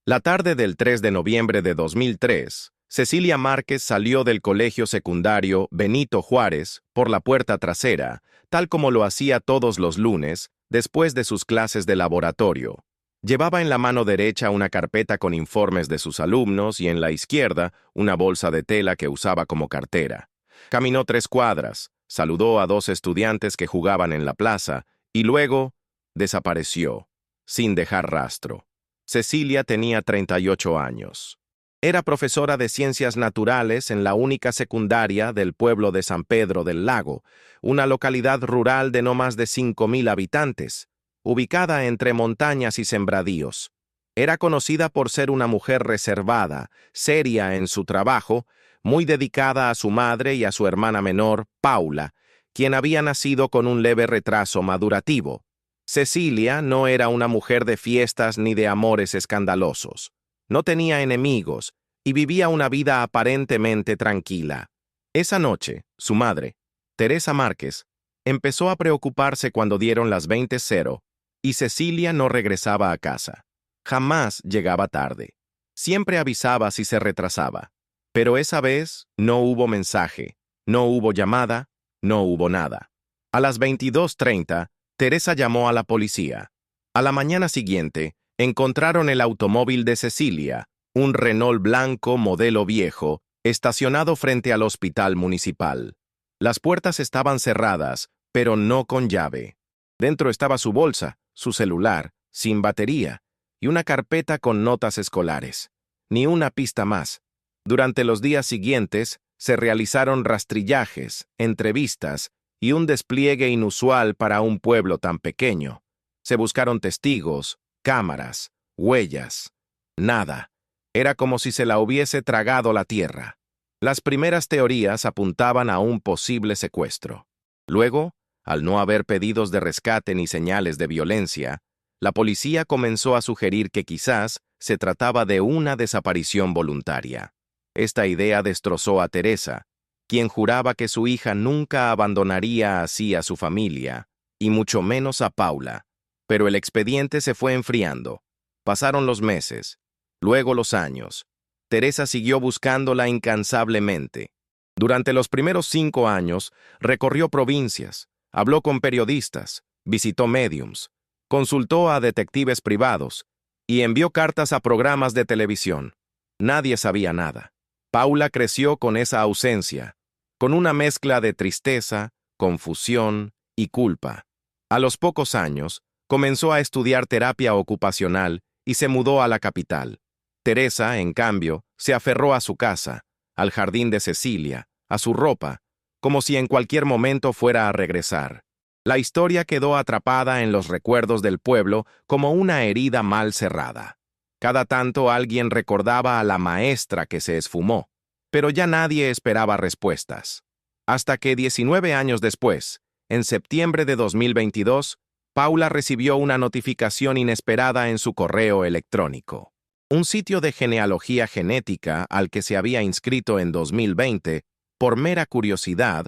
La tarde del 3 de noviembre de 2003, Cecilia Márquez salió del colegio secundario Benito Juárez por la puerta trasera, tal como lo hacía todos los lunes, después de sus clases de laboratorio. Llevaba en la mano derecha una carpeta con informes de sus alumnos y en la izquierda una bolsa de tela que usaba como cartera. Caminó 3 cuadras, saludó a 2 estudiantes que jugaban en la plaza y luego desapareció, sin dejar rastro. Cecilia tenía 38 años. Era profesora de ciencias naturales en la única secundaria del pueblo de San Pedro del Lago, una localidad rural de no más de 5,000 habitantes, ubicada entre montañas y sembradíos. Era conocida por ser una mujer reservada, seria en su trabajo, muy dedicada a su madre y a su hermana menor, Paula, quien había nacido con un leve retraso madurativo. Cecilia no era una mujer de fiestas ni de amores escandalosos. No tenía enemigos y vivía una vida aparentemente tranquila. Esa noche, su madre, Teresa Márquez, empezó a preocuparse cuando dieron las 20:00 y Cecilia no regresaba a casa. Jamás llegaba tarde. Siempre avisaba si se retrasaba. Pero esa vez no hubo mensaje, no hubo llamada, no hubo nada. A las 22:30, Teresa llamó a la policía. A la mañana siguiente, encontraron el automóvil de Cecilia, un Renault blanco modelo viejo, estacionado frente al hospital municipal. Las puertas estaban cerradas, pero no con llave. Dentro estaba su bolsa, su celular, sin batería, y una carpeta con notas escolares. Ni una pista más. Durante los días siguientes, se realizaron rastrillajes, entrevistas, y un despliegue inusual para un pueblo tan pequeño. Se buscaron testigos, cámaras, huellas. Nada. Era como si se la hubiese tragado la tierra. Las primeras teorías apuntaban a un posible secuestro. Luego, al no haber pedidos de rescate ni señales de violencia, la policía comenzó a sugerir que quizás se trataba de una desaparición voluntaria. Esta idea destrozó a Teresa, quien juraba que su hija nunca abandonaría así a su familia, y mucho menos a Paula. Pero el expediente se fue enfriando. Pasaron los meses, luego los años. Teresa siguió buscándola incansablemente. Durante los primeros 5 años, recorrió provincias, habló con periodistas, visitó médiums, consultó a detectives privados y envió cartas a programas de televisión. Nadie sabía nada. Paula creció con esa ausencia, con una mezcla de tristeza, confusión y culpa. A los pocos años, comenzó a estudiar terapia ocupacional y se mudó a la capital. Teresa, en cambio, se aferró a su casa, al jardín de Cecilia, a su ropa, como si en cualquier momento fuera a regresar. La historia quedó atrapada en los recuerdos del pueblo como una herida mal cerrada. Cada tanto alguien recordaba a la maestra que se esfumó, pero ya nadie esperaba respuestas. Hasta que 19 años después, en septiembre de 2022, Paula recibió una notificación inesperada en su correo electrónico. Un sitio de genealogía genética al que se había inscrito en 2020, por mera curiosidad,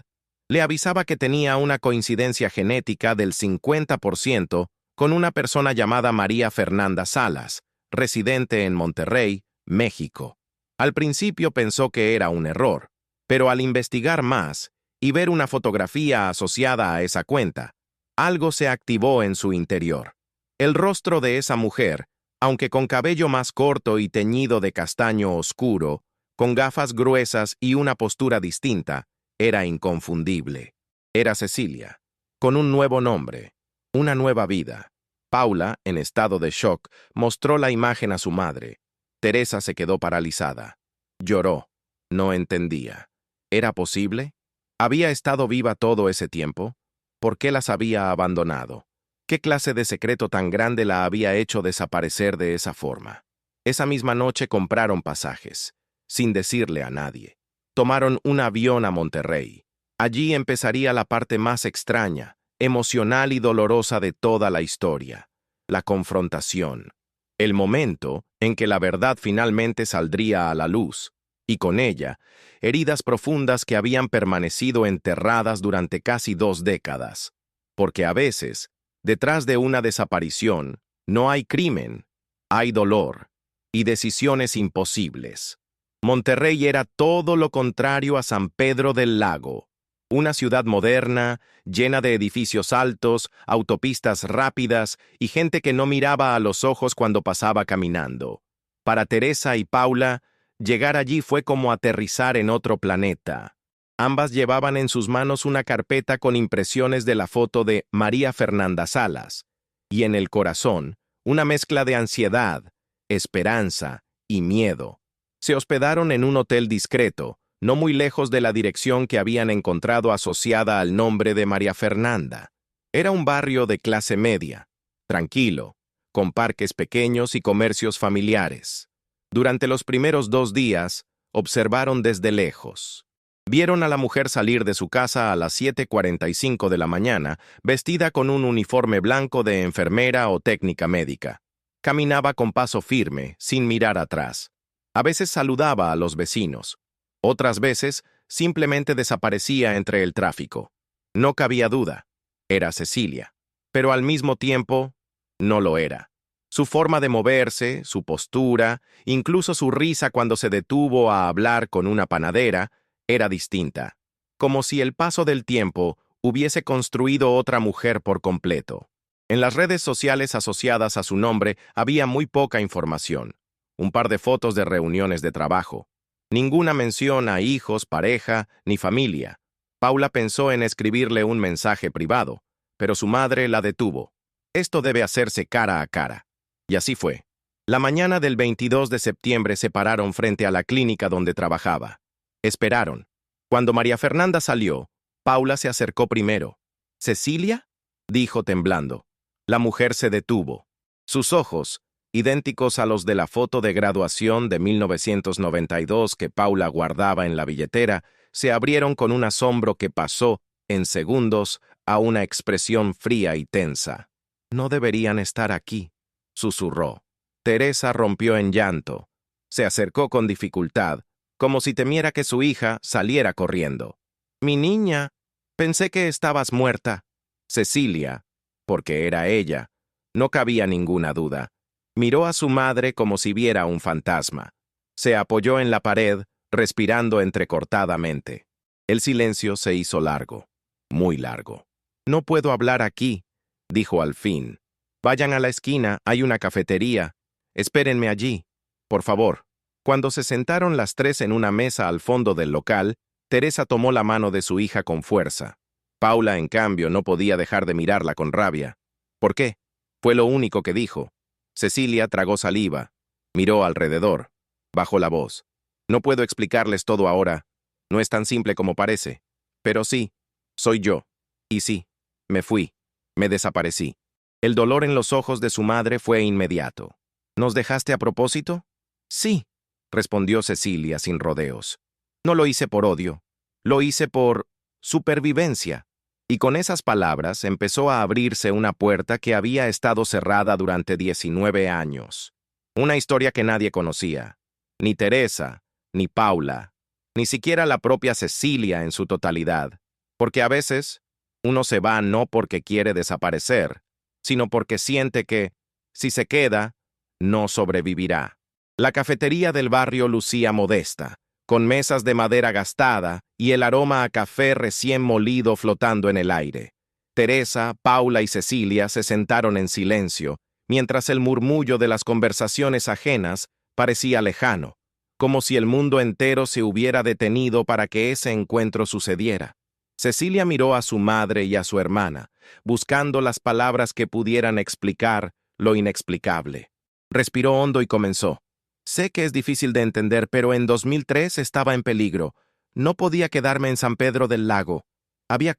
le avisaba que tenía una coincidencia genética del 50% con una persona llamada María Fernanda Salas, residente en Monterrey, México. Al principio pensó que era un error, pero al investigar más y ver una fotografía asociada a esa cuenta, algo se activó en su interior. El rostro de esa mujer, aunque con cabello más corto y teñido de castaño oscuro, con gafas gruesas y una postura distinta, era inconfundible. Era Cecilia, con un nuevo nombre, una nueva vida. Paula, en estado de shock, mostró la imagen a su madre. Teresa se quedó paralizada. Lloró. No entendía. ¿Era posible? ¿Había estado viva todo ese tiempo? ¿Por qué las había abandonado? ¿Qué clase de secreto tan grande la había hecho desaparecer de esa forma? Esa misma noche compraron pasajes, sin decirle a nadie. Tomaron un avión a Monterrey. Allí empezaría la parte más extraña, emocional y dolorosa de toda la historia, la confrontación. El momento en que la verdad finalmente saldría a la luz, y con ella, heridas profundas que habían permanecido enterradas durante casi 2 décadas. Porque a veces, detrás de una desaparición, no hay crimen, hay dolor, y decisiones imposibles. Monterrey era todo lo contrario a San Pedro del Lago. Una ciudad moderna, llena de edificios altos, autopistas rápidas y gente que no miraba a los ojos cuando pasaba caminando. Para Teresa y Paula, llegar allí fue como aterrizar en otro planeta. Ambas llevaban en sus manos una carpeta con impresiones de la foto de María Fernanda Salas, y en el corazón, una mezcla de ansiedad, esperanza y miedo. Se hospedaron en un hotel discreto, no muy lejos de la dirección que habían encontrado asociada al nombre de María Fernanda. Era un barrio de clase media, tranquilo, con parques pequeños y comercios familiares. Durante los primeros 2 días, observaron desde lejos. Vieron a la mujer salir de su casa a las 7:45 de la mañana, vestida con un uniforme blanco de enfermera o técnica médica. Caminaba con paso firme, sin mirar atrás. A veces saludaba a los vecinos. Otras veces, simplemente desaparecía entre el tráfico. No cabía duda. Era Cecilia. Pero al mismo tiempo, no lo era. Su forma de moverse, su postura, incluso su risa cuando se detuvo a hablar con una panadera, era distinta. Como si el paso del tiempo hubiese construido otra mujer por completo. En las redes sociales asociadas a su nombre había muy poca información. Un par de fotos de reuniones de trabajo. Ninguna mención a hijos, pareja, ni familia. Paula pensó en escribirle un mensaje privado, pero su madre la detuvo. Esto debe hacerse cara a cara. Y así fue. La mañana del 22 de septiembre se pararon frente a la clínica donde trabajaba. Esperaron. Cuando María Fernanda salió, Paula se acercó primero. ¿Cecilia?, dijo temblando. La mujer se detuvo. Sus ojos, idénticos a los de la foto de graduación de 1992 que Paula guardaba en la billetera, se abrieron con un asombro que pasó, en segundos, a una expresión fría y tensa. «No deberían estar aquí», susurró. Teresa rompió en llanto. Se acercó con dificultad, como si temiera que su hija saliera corriendo. «Mi niña, pensé que estabas muerta». Cecilia, porque era ella, no cabía ninguna duda. Miró a su madre como si viera un fantasma. Se apoyó en la pared, respirando entrecortadamente. El silencio se hizo largo, muy largo. «No puedo hablar aquí», dijo al fin. «Vayan a la esquina, hay una cafetería. Espérenme allí, por favor». Cuando se sentaron las tres en una mesa al fondo del local, Teresa tomó la mano de su hija con fuerza. Paula, en cambio, no podía dejar de mirarla con rabia. «¿Por qué?», fue lo único que dijo. Cecilia tragó saliva, miró alrededor, bajó la voz. «No puedo explicarles todo ahora. No es tan simple como parece. Pero sí, soy yo. Y sí, me fui, me desaparecí». El dolor en los ojos de su madre fue inmediato. «¿Nos dejaste a propósito?». «Sí», respondió Cecilia sin rodeos. «No lo hice por odio. Lo hice por supervivencia». Y con esas palabras empezó a abrirse una puerta que había estado cerrada durante 19 años. Una historia que nadie conocía. Ni Teresa, ni Paula, ni siquiera la propia Cecilia en su totalidad. Porque a veces, uno se va no porque quiere desaparecer, sino porque siente que, si se queda, no sobrevivirá. La cafetería del barrio lucía modesta, con mesas de madera gastada y el aroma a café recién molido flotando en el aire. Teresa, Paula y Cecilia se sentaron en silencio, mientras el murmullo de las conversaciones ajenas parecía lejano, como si el mundo entero se hubiera detenido para que ese encuentro sucediera. Cecilia miró a su madre y a su hermana, buscando las palabras que pudieran explicar lo inexplicable. Respiró hondo y comenzó. «Sé que es difícil de entender, pero en 2003 estaba en peligro. No podía quedarme en San Pedro del Lago. Había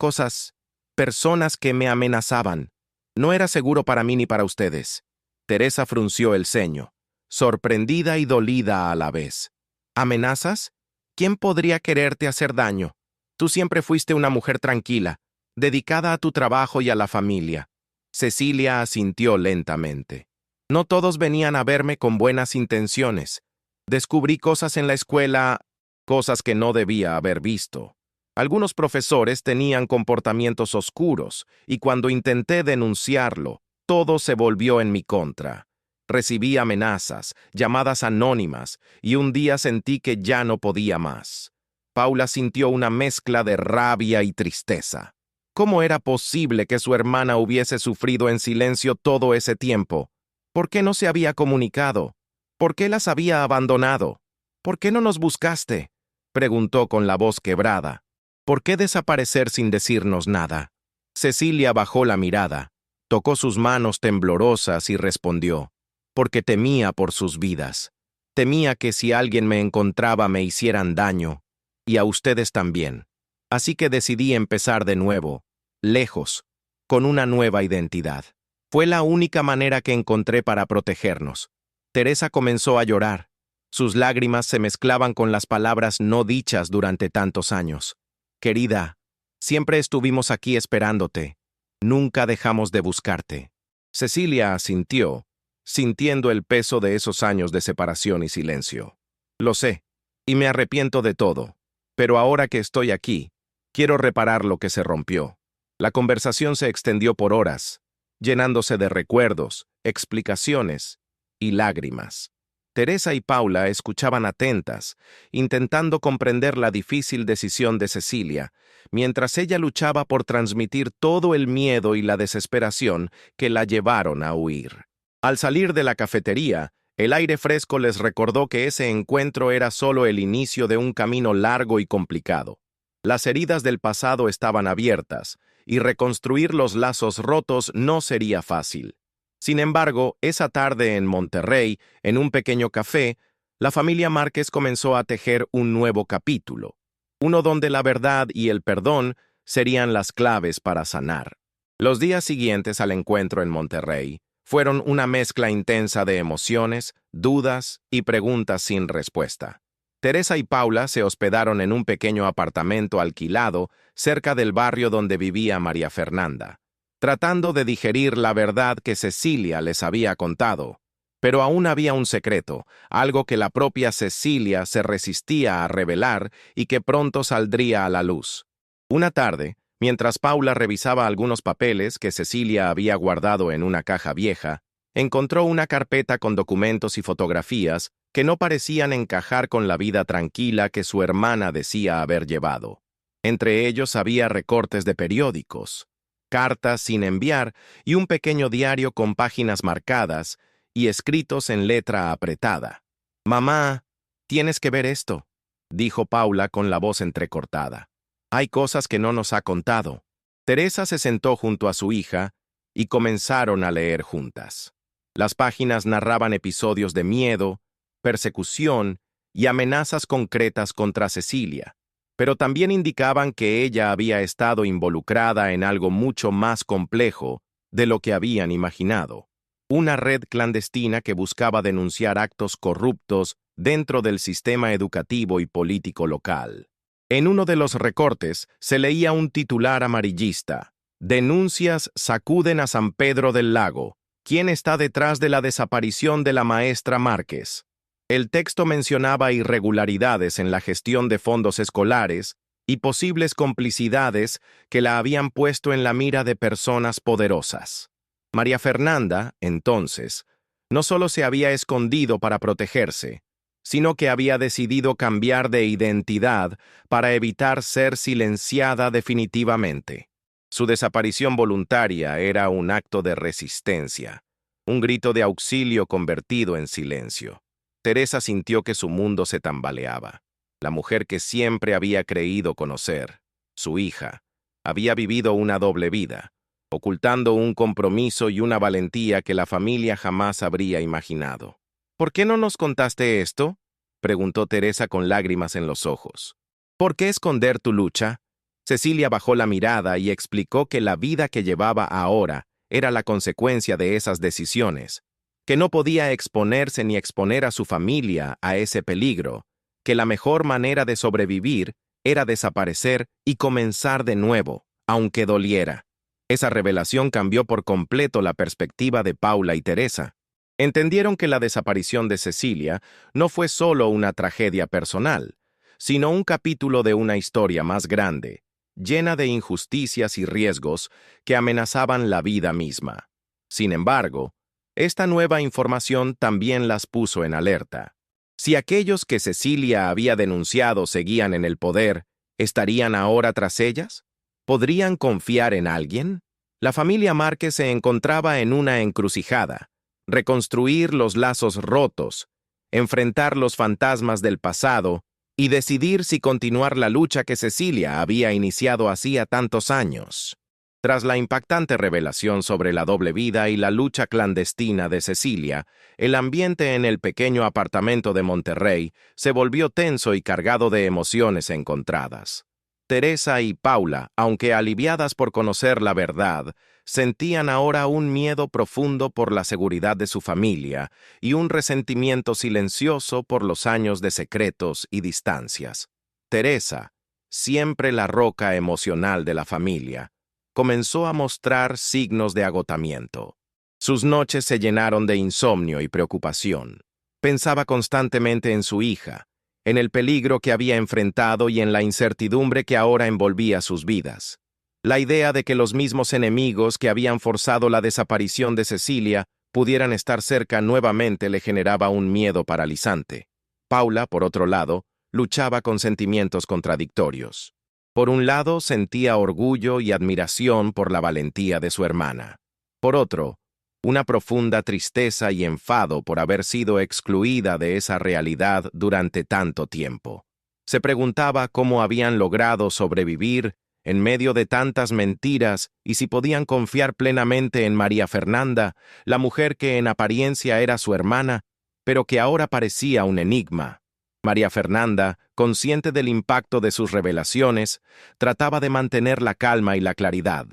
personas que me amenazaban. No era seguro para mí ni para ustedes». Teresa frunció el ceño, sorprendida y dolida a la vez. «¿Amenazas? ¿Quién podría quererte hacer daño? Tú siempre fuiste una mujer tranquila, dedicada a tu trabajo y a la familia». Cecilia asintió lentamente. «No todos venían a verme con buenas intenciones. Descubrí cosas en la escuela, cosas que no debía haber visto. Algunos profesores tenían comportamientos oscuros, y cuando intenté denunciarlo, todo se volvió en mi contra. Recibí amenazas, llamadas anónimas, y un día sentí que ya no podía más. Paula sintió una mezcla de rabia y tristeza. ¿Cómo era posible que su hermana hubiese sufrido en silencio todo ese tiempo? ¿Por qué no se había comunicado? ¿Por qué las había abandonado? ¿Por qué no nos buscaste?, preguntó con la voz quebrada. ¿Por qué desaparecer sin decirnos nada? Cecilia bajó la mirada, tocó sus manos temblorosas y respondió: porque temía por sus vidas. Temía que si alguien me encontraba me hicieran daño, y a ustedes también. Así que decidí empezar de nuevo, lejos, con una nueva identidad. Fue la única manera que encontré para protegernos. Teresa comenzó a llorar. Sus lágrimas se mezclaban con las palabras no dichas durante tantos años. Querida, siempre estuvimos aquí esperándote. Nunca dejamos de buscarte. Cecilia asintió, sintiendo el peso de esos años de separación y silencio. Lo sé, y me arrepiento de todo, pero ahora que estoy aquí, quiero reparar lo que se rompió. La conversación se extendió por horas, llenándose de recuerdos, explicaciones y lágrimas. Teresa y Paula escuchaban atentas, intentando comprender la difícil decisión de Cecilia, mientras ella luchaba por transmitir todo el miedo y la desesperación que la llevaron a huir. Al salir de la cafetería, el aire fresco les recordó que ese encuentro era solo el inicio de un camino largo y complicado. Las heridas del pasado estaban abiertas, y reconstruir los lazos rotos no sería fácil. Sin embargo, esa tarde en Monterrey, en un pequeño café, la familia Márquez comenzó a tejer un nuevo capítulo, uno donde la verdad y el perdón serían las claves para sanar. Los días siguientes al encuentro en Monterrey fueron una mezcla intensa de emociones, dudas y preguntas sin respuesta. Teresa y Paula se hospedaron en un pequeño apartamento alquilado cerca del barrio donde vivía María Fernanda, tratando de digerir la verdad que Cecilia les había contado. Pero aún había un secreto, algo que la propia Cecilia se resistía a revelar y que pronto saldría a la luz. Una tarde, mientras Paula revisaba algunos papeles que Cecilia había guardado en una caja vieja, encontró una carpeta con documentos y fotografías que no parecían encajar con la vida tranquila que su hermana decía haber llevado. Entre ellos había recortes de periódicos, cartas sin enviar y un pequeño diario con páginas marcadas y escritos en letra apretada. «Mamá, tienes que ver esto», dijo Paula con la voz entrecortada. «Hay cosas que no nos ha contado». Teresa se sentó junto a su hija y comenzaron a leer juntas. Las páginas narraban episodios de miedo, persecución y amenazas concretas contra Cecilia, pero también indicaban que ella había estado involucrada en algo mucho más complejo de lo que habían imaginado. Una red clandestina que buscaba denunciar actos corruptos dentro del sistema educativo y político local. En uno de los recortes se leía un titular amarillista: «Denuncias sacuden a San Pedro del Lago. ¿Quién está detrás de la desaparición de la maestra Márquez?». El texto mencionaba irregularidades en la gestión de fondos escolares y posibles complicidades que la habían puesto en la mira de personas poderosas. María Fernanda, entonces, no solo se había escondido para protegerse, sino que había decidido cambiar de identidad para evitar ser silenciada definitivamente. Su desaparición voluntaria era un acto de resistencia, un grito de auxilio convertido en silencio. Teresa sintió que su mundo se tambaleaba. La mujer que siempre había creído conocer, su hija, había vivido una doble vida, ocultando un compromiso y una valentía que la familia jamás habría imaginado. «¿Por qué no nos contaste esto?», preguntó Teresa con lágrimas en los ojos. «¿Por qué esconder tu lucha?». Cecilia bajó la mirada y explicó que la vida que llevaba ahora era la consecuencia de esas decisiones, que no podía exponerse ni exponer a su familia a ese peligro, que la mejor manera de sobrevivir era desaparecer y comenzar de nuevo, aunque doliera. Esa revelación cambió por completo la perspectiva de Paula y Teresa. Entendieron que la desaparición de Cecilia no fue solo una tragedia personal, sino un capítulo de una historia más grande, llena de injusticias y riesgos que amenazaban la vida misma. Sin embargo, Esta nueva información también las puso en alerta. Si aquellos que Cecilia había denunciado seguían en el poder, ¿estarían ahora tras ellas? ¿Podrían confiar en alguien? La familia Márquez se encontraba en una encrucijada: reconstruir los lazos rotos, enfrentar los fantasmas del pasado y decidir si continuar la lucha que Cecilia había iniciado hacía tantos años. Tras la impactante revelación sobre la doble vida y la lucha clandestina de Cecilia, el ambiente en el pequeño apartamento de Monterrey se volvió tenso y cargado de emociones encontradas. Teresa y Paula, aunque aliviadas por conocer la verdad, sentían ahora un miedo profundo por la seguridad de su familia y un resentimiento silencioso por los años de secretos y distancias. Teresa, siempre la roca emocional de la familia, comenzó a mostrar signos de agotamiento. Sus noches se llenaron de insomnio y preocupación. Pensaba constantemente en su hija, en el peligro que había enfrentado y en la incertidumbre que ahora envolvía sus vidas. La idea de que los mismos enemigos que habían forzado la desaparición de Cecilia pudieran estar cerca nuevamente le generaba un miedo paralizante. Paula, por otro lado, luchaba con sentimientos contradictorios. Por un lado, sentía orgullo y admiración por la valentía de su hermana. Por otro, una profunda tristeza y enfado por haber sido excluida de esa realidad durante tanto tiempo. Se preguntaba cómo habían logrado sobrevivir en medio de tantas mentiras y si podían confiar plenamente en María Fernanda, la mujer que en apariencia era su hermana, pero que ahora parecía un enigma. María Fernanda, consciente del impacto de sus revelaciones, trataba de mantener la calma y la claridad.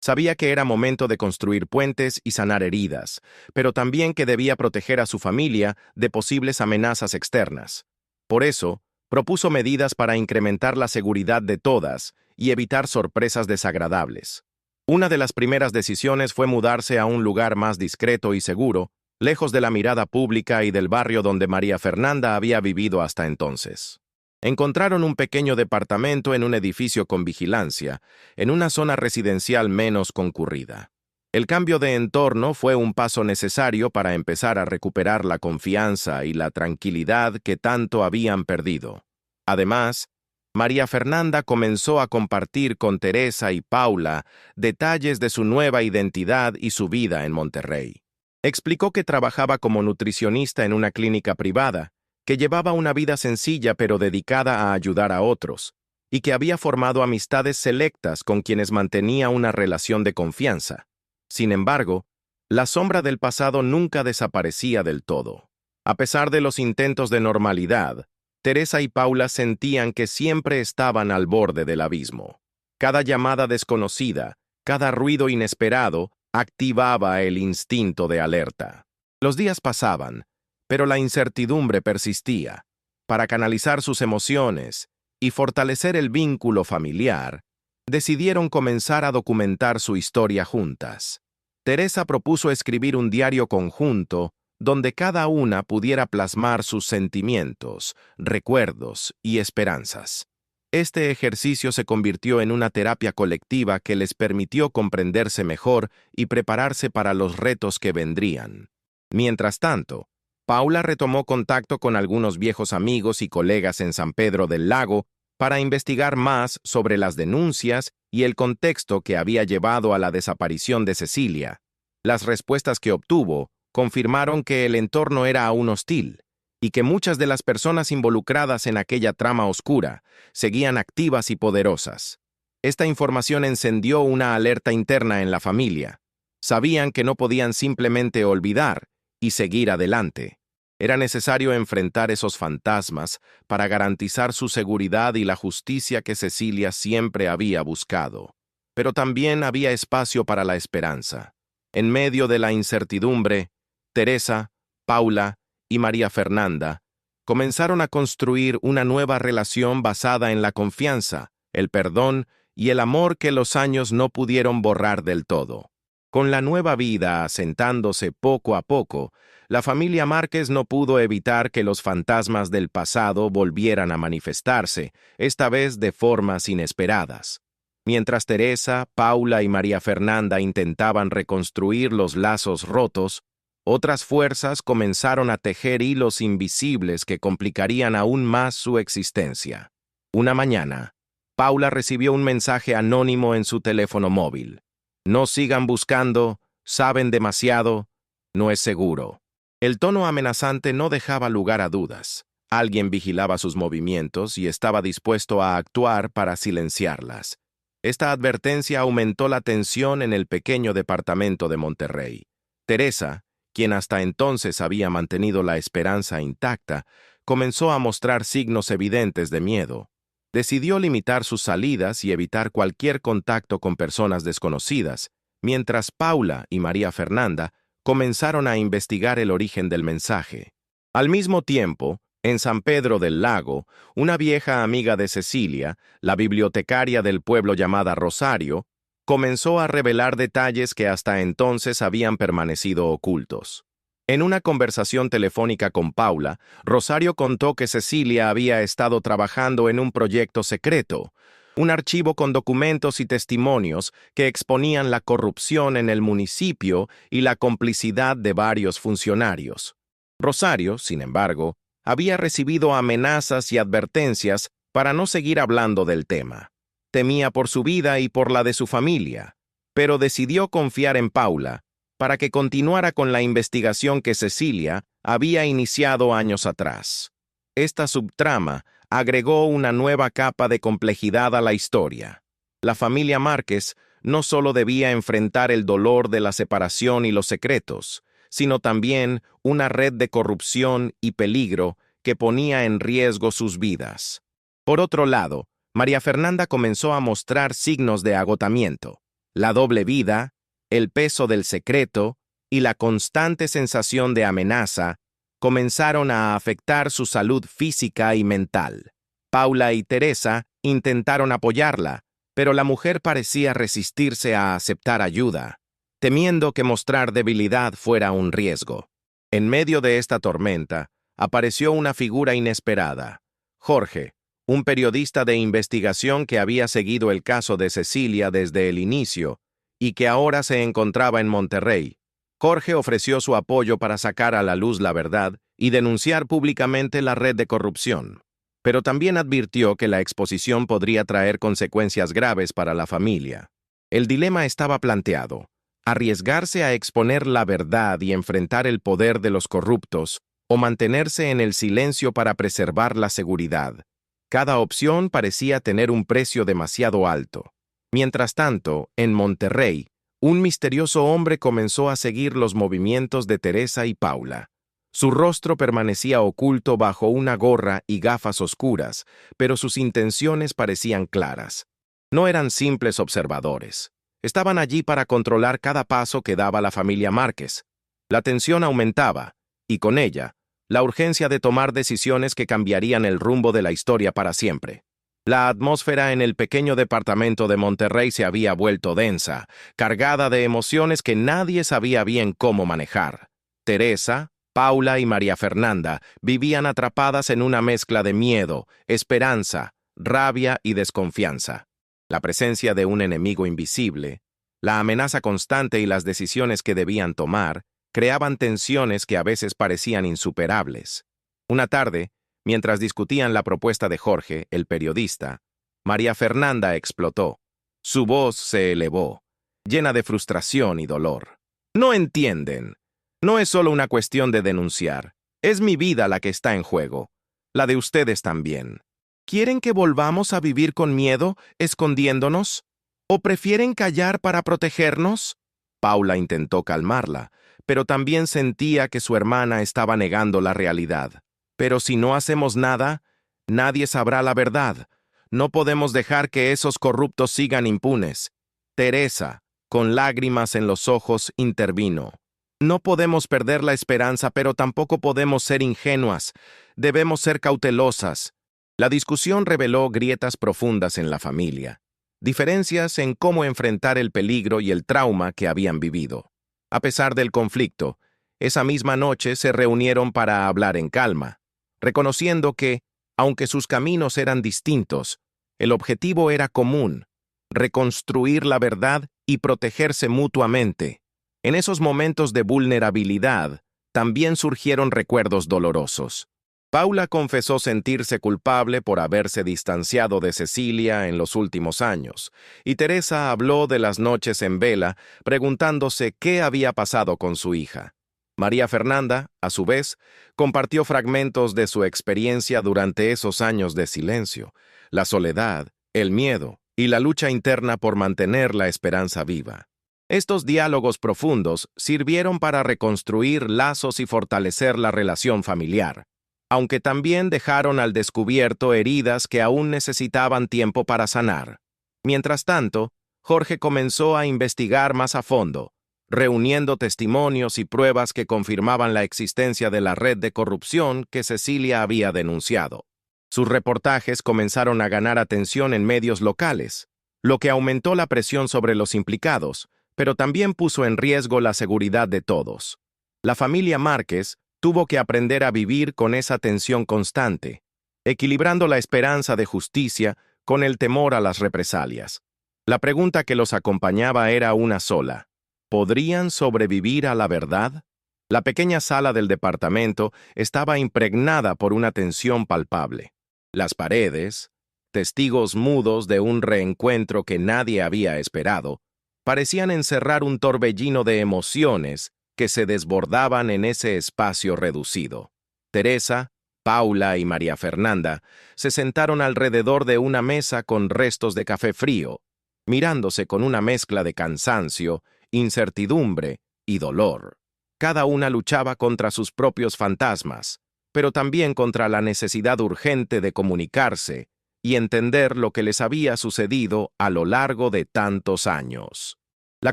Sabía que era momento de construir puentes y sanar heridas, pero también que debía proteger a su familia de posibles amenazas externas. Por eso, propuso medidas para incrementar la seguridad de todas y evitar sorpresas desagradables. Una de las primeras decisiones fue mudarse a un lugar más discreto y seguro, lejos de la mirada pública y del barrio donde María Fernanda había vivido hasta entonces. Encontraron un pequeño departamento en un edificio con vigilancia, en una zona residencial menos concurrida. El cambio de entorno fue un paso necesario para empezar a recuperar la confianza y la tranquilidad que tanto habían perdido. Además, María Fernanda comenzó a compartir con Teresa y Paula detalles de su nueva identidad y su vida en Monterrey. Explicó que trabajaba como nutricionista en una clínica privada, que llevaba una vida sencilla pero dedicada a ayudar a otros, y que había formado amistades selectas con quienes mantenía una relación de confianza. Sin embargo, la sombra del pasado nunca desaparecía del todo. A pesar de los intentos de normalidad, Teresa y Paula sentían que siempre estaban al borde del abismo. Cada llamada desconocida, cada ruido inesperado, activaba el instinto de alerta. Los días pasaban, pero la incertidumbre persistía. Para canalizar sus emociones y fortalecer el vínculo familiar, decidieron comenzar a documentar su historia juntas. Teresa propuso escribir un diario conjunto donde cada una pudiera plasmar sus sentimientos, recuerdos y esperanzas. Este ejercicio se convirtió en una terapia colectiva que les permitió comprenderse mejor y prepararse para los retos que vendrían. Mientras tanto, Paula retomó contacto con algunos viejos amigos y colegas en San Pedro del Lago para investigar más sobre las denuncias y el contexto que había llevado a la desaparición de Cecilia. Las respuestas que obtuvo confirmaron que el entorno era aún hostil y que muchas de las personas involucradas en aquella trama oscura seguían activas y poderosas. Esta información encendió una alerta interna en la familia. Sabían que no podían simplemente olvidar y seguir adelante. Era necesario enfrentar esos fantasmas para garantizar su seguridad y la justicia que Cecilia siempre había buscado. Pero también había espacio para la esperanza. En medio de la incertidumbre, Teresa, Paula y María Fernanda comenzaron a construir una nueva relación basada en la confianza, el perdón y el amor que los años no pudieron borrar del todo. Con la nueva vida asentándose poco a poco, la familia Márquez no pudo evitar que los fantasmas del pasado volvieran a manifestarse, esta vez de formas inesperadas. Mientras Teresa, Paula y María Fernanda intentaban reconstruir los lazos rotos, otras fuerzas comenzaron a tejer hilos invisibles que complicarían aún más su existencia. Una mañana, Paula recibió un mensaje anónimo en su teléfono móvil. No sigan buscando, saben demasiado, no es seguro. El tono amenazante no dejaba lugar a dudas. Alguien vigilaba sus movimientos y estaba dispuesto a actuar para silenciarlas. Esta advertencia aumentó la tensión en el pequeño departamento de Monterrey. Teresa, quien hasta entonces había mantenido la esperanza intacta, comenzó a mostrar signos evidentes de miedo. Decidió limitar sus salidas y evitar cualquier contacto con personas desconocidas, mientras Paula y María Fernanda comenzaron a investigar el origen del mensaje. Al mismo tiempo, en San Pedro del Lago, una vieja amiga de Cecilia, la bibliotecaria del pueblo llamada Rosario, comenzó a revelar detalles que hasta entonces habían permanecido ocultos. En una conversación telefónica con Paula, Rosario contó que Cecilia había estado trabajando en un proyecto secreto, un archivo con documentos y testimonios que exponían la corrupción en el municipio y la complicidad de varios funcionarios. Rosario, sin embargo, había recibido amenazas y advertencias para no seguir hablando del tema. Temía por su vida y por la de su familia, pero decidió confiar en Paula para que continuara con la investigación que Cecilia había iniciado años atrás. Esta subtrama agregó una nueva capa de complejidad a la historia. La familia Márquez no solo debía enfrentar el dolor de la separación y los secretos, sino también una red de corrupción y peligro que ponía en riesgo sus vidas. Por otro lado, María Fernanda comenzó a mostrar signos de agotamiento. La doble vida, el peso del secreto y la constante sensación de amenaza comenzaron a afectar su salud física y mental. Paula y Teresa intentaron apoyarla, pero la mujer parecía resistirse a aceptar ayuda, temiendo que mostrar debilidad fuera un riesgo. En medio de esta tormenta, apareció una figura inesperada. Jorge, un periodista de investigación que había seguido el caso de Cecilia desde el inicio y que ahora se encontraba en Monterrey. Jorge ofreció su apoyo para sacar a la luz la verdad y denunciar públicamente la red de corrupción. Pero también advirtió que la exposición podría traer consecuencias graves para la familia. El dilema estaba planteado: arriesgarse a exponer la verdad y enfrentar el poder de los corruptos, o mantenerse en el silencio para preservar la seguridad. Cada opción parecía tener un precio demasiado alto. Mientras tanto, en Monterrey, un misterioso hombre comenzó a seguir los movimientos de Teresa y Paula. Su rostro permanecía oculto bajo una gorra y gafas oscuras, pero sus intenciones parecían claras. No eran simples observadores. Estaban allí para controlar cada paso que daba la familia Márquez. La tensión aumentaba, y con ella, la urgencia de tomar decisiones que cambiarían el rumbo de la historia para siempre. La atmósfera en el pequeño departamento de Monterrey se había vuelto densa, cargada de emociones que nadie sabía bien cómo manejar. Teresa, Paula y María Fernanda vivían atrapadas en una mezcla de miedo, esperanza, rabia y desconfianza. La presencia de un enemigo invisible, la amenaza constante y las decisiones que debían tomar creaban tensiones que a veces parecían insuperables. Una tarde, mientras discutían la propuesta de Jorge, el periodista, María Fernanda explotó. Su voz se elevó, llena de frustración y dolor. «No entienden. No es solo una cuestión de denunciar. Es mi vida la que está en juego. La de ustedes también. ¿Quieren que volvamos a vivir con miedo, escondiéndonos? ¿O prefieren callar para protegernos?» Paula intentó calmarla, pero también sentía que su hermana estaba negando la realidad. «Pero si no hacemos nada, nadie sabrá la verdad. No podemos dejar que esos corruptos sigan impunes». Teresa, con lágrimas en los ojos, intervino. «No podemos perder la esperanza, pero tampoco podemos ser ingenuas. Debemos ser cautelosas». La discusión reveló grietas profundas en la familia, diferencias en cómo enfrentar el peligro y el trauma que habían vivido. A pesar del conflicto, esa misma noche se reunieron para hablar en calma, reconociendo que, aunque sus caminos eran distintos, el objetivo era común: reconstruir la verdad y protegerse mutuamente. En esos momentos de vulnerabilidad, también surgieron recuerdos dolorosos. Paula confesó sentirse culpable por haberse distanciado de Cecilia en los últimos años, y Teresa habló de las noches en vela, preguntándose qué había pasado con su hija. María Fernanda, a su vez, compartió fragmentos de su experiencia durante esos años de silencio, la soledad, el miedo y la lucha interna por mantener la esperanza viva. Estos diálogos profundos sirvieron para reconstruir lazos y fortalecer la relación familiar, aunque también dejaron al descubierto heridas que aún necesitaban tiempo para sanar. Mientras tanto, Jorge comenzó a investigar más a fondo, reuniendo testimonios y pruebas que confirmaban la existencia de la red de corrupción que Cecilia había denunciado. Sus reportajes comenzaron a ganar atención en medios locales, lo que aumentó la presión sobre los implicados, pero también puso en riesgo la seguridad de todos. La familia Márquez tuvo que aprender a vivir con esa tensión constante, equilibrando la esperanza de justicia con el temor a las represalias. La pregunta que los acompañaba era una sola: ¿podrían sobrevivir a la verdad? La pequeña sala del departamento estaba impregnada por una tensión palpable. Las paredes, testigos mudos de un reencuentro que nadie había esperado, parecían encerrar un torbellino de emociones que se desbordaban en ese espacio reducido. Teresa, Paula y María Fernanda se sentaron alrededor de una mesa con restos de café frío, mirándose con una mezcla de cansancio, incertidumbre y dolor. Cada una luchaba contra sus propios fantasmas, pero también contra la necesidad urgente de comunicarse y entender lo que les había sucedido a lo largo de tantos años. La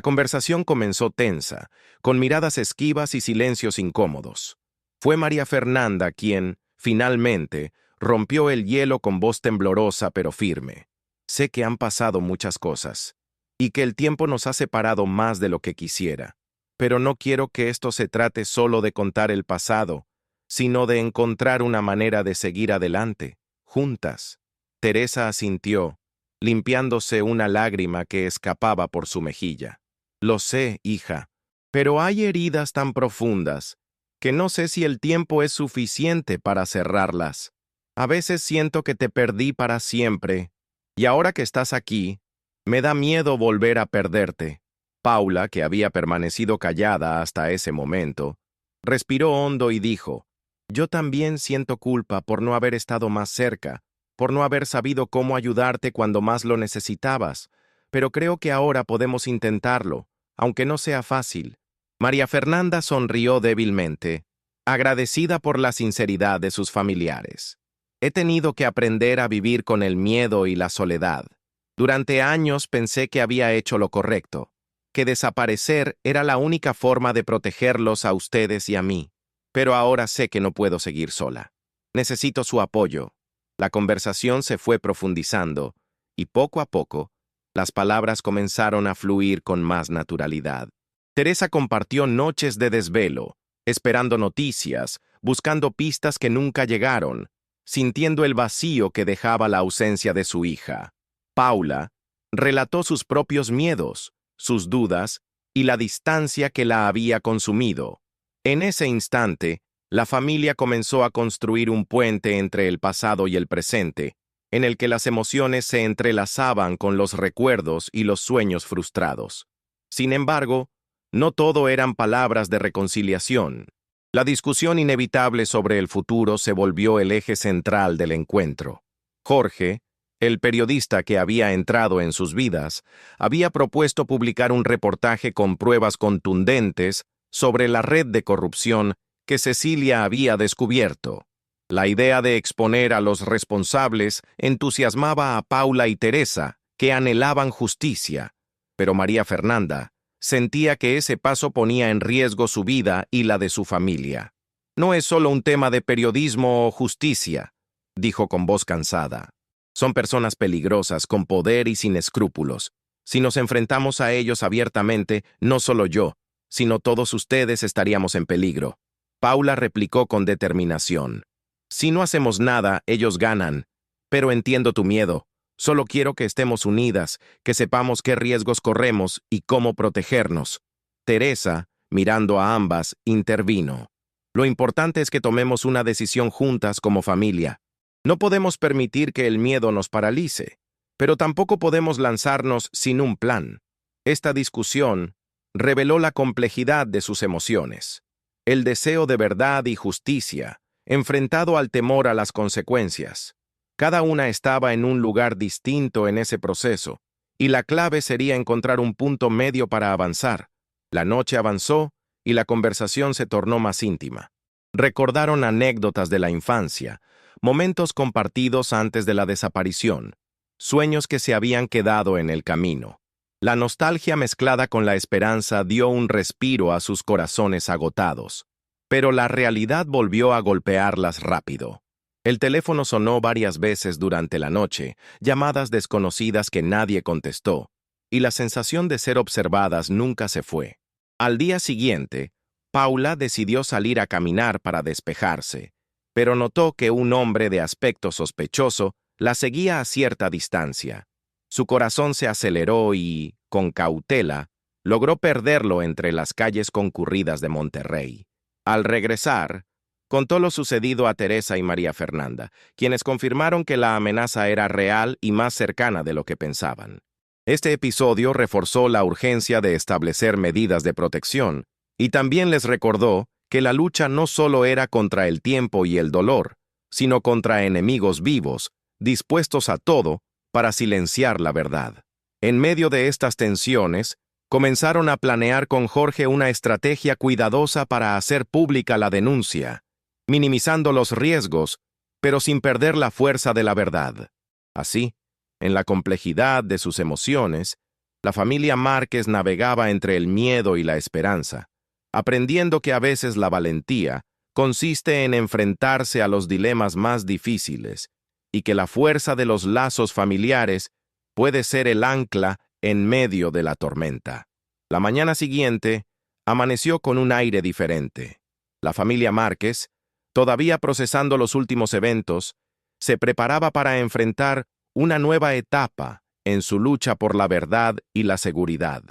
conversación comenzó tensa, con miradas esquivas y silencios incómodos. Fue María Fernanda quien, finalmente, rompió el hielo con voz temblorosa pero firme. Sé que han pasado muchas cosas, y que el tiempo nos ha separado más de lo que quisiera, pero no quiero que esto se trate solo de contar el pasado, sino de encontrar una manera de seguir adelante, juntas. Teresa asintió, limpiándose una lágrima que escapaba por su mejilla. Lo sé, hija, pero hay heridas tan profundas que no sé si el tiempo es suficiente para cerrarlas. A veces siento que te perdí para siempre, y ahora que estás aquí, me da miedo volver a perderte. Paula, que había permanecido callada hasta ese momento, respiró hondo y dijo: yo también siento culpa por no haber estado más cerca, por no haber sabido cómo ayudarte cuando más lo necesitabas, pero creo que ahora podemos intentarlo, aunque no sea fácil. María Fernanda sonrió débilmente, agradecida por la sinceridad de sus familiares. He tenido que aprender a vivir con el miedo y la soledad. Durante años pensé que había hecho lo correcto, que desaparecer era la única forma de protegerlos a ustedes y a mí, pero ahora sé que no puedo seguir sola. Necesito su apoyo. La conversación se fue profundizando, y poco a poco, las palabras comenzaron a fluir con más naturalidad. Teresa compartió noches de desvelo, esperando noticias, buscando pistas que nunca llegaron, sintiendo el vacío que dejaba la ausencia de su hija. Paula relató sus propios miedos, sus dudas y la distancia que la había consumido. En ese instante, la familia comenzó a construir un puente entre el pasado y el presente, en el que las emociones se entrelazaban con los recuerdos y los sueños frustrados. Sin embargo, no todo eran palabras de reconciliación. La discusión inevitable sobre el futuro se volvió el eje central del encuentro. Jorge, el periodista que había entrado en sus vidas, había propuesto publicar un reportaje con pruebas contundentes sobre la red de corrupción que Cecilia había descubierto. La idea de exponer a los responsables entusiasmaba a Paula y Teresa, que anhelaban justicia, pero María Fernanda sentía que ese paso ponía en riesgo su vida y la de su familia. No es solo un tema de periodismo o justicia, dijo con voz cansada. Son personas peligrosas, con poder y sin escrúpulos. Si nos enfrentamos a ellos abiertamente, no solo yo, sino todos ustedes estaríamos en peligro. Paula replicó con determinación. Si no hacemos nada, ellos ganan. Pero entiendo tu miedo. Solo quiero que estemos unidas, que sepamos qué riesgos corremos y cómo protegernos. Teresa, mirando a ambas, intervino. Lo importante es que tomemos una decisión juntas como familia. No podemos permitir que el miedo nos paralice, pero tampoco podemos lanzarnos sin un plan. Esta discusión reveló la complejidad de sus emociones, el deseo de verdad y justicia, enfrentado al temor a las consecuencias. Cada una estaba en un lugar distinto en ese proceso, y la clave sería encontrar un punto medio para avanzar. La noche avanzó y la conversación se tornó más íntima. Recordaron anécdotas de la infancia, momentos compartidos antes de la desaparición, sueños que se habían quedado en el camino. La nostalgia mezclada con la esperanza dio un respiro a sus corazones agotados, pero la realidad volvió a golpearlas rápido. El teléfono sonó varias veces durante la noche, llamadas desconocidas que nadie contestó, y la sensación de ser observadas nunca se fue. Al día siguiente, Paula decidió salir a caminar para despejarse, pero notó que un hombre de aspecto sospechoso la seguía a cierta distancia. Su corazón se aceleró y, con cautela, logró perderlo entre las calles concurridas de Monterrey. Al regresar, contó lo sucedido a Teresa y María Fernanda, quienes confirmaron que la amenaza era real y más cercana de lo que pensaban. Este episodio reforzó la urgencia de establecer medidas de protección y también les recordó que la lucha no solo era contra el tiempo y el dolor, sino contra enemigos vivos, dispuestos a todo para silenciar la verdad. En medio de estas tensiones, comenzaron a planear con Jorge una estrategia cuidadosa para hacer pública la denuncia, minimizando los riesgos, pero sin perder la fuerza de la verdad. Así, en la complejidad de sus emociones, la familia Márquez navegaba entre el miedo y la esperanza, aprendiendo que a veces la valentía consiste en enfrentarse a los dilemas más difíciles y que la fuerza de los lazos familiares puede ser el ancla en medio de la tormenta. La mañana siguiente amaneció con un aire diferente. La familia Márquez, todavía procesando los últimos eventos, se preparaba para enfrentar una nueva etapa en su lucha por la verdad y la seguridad.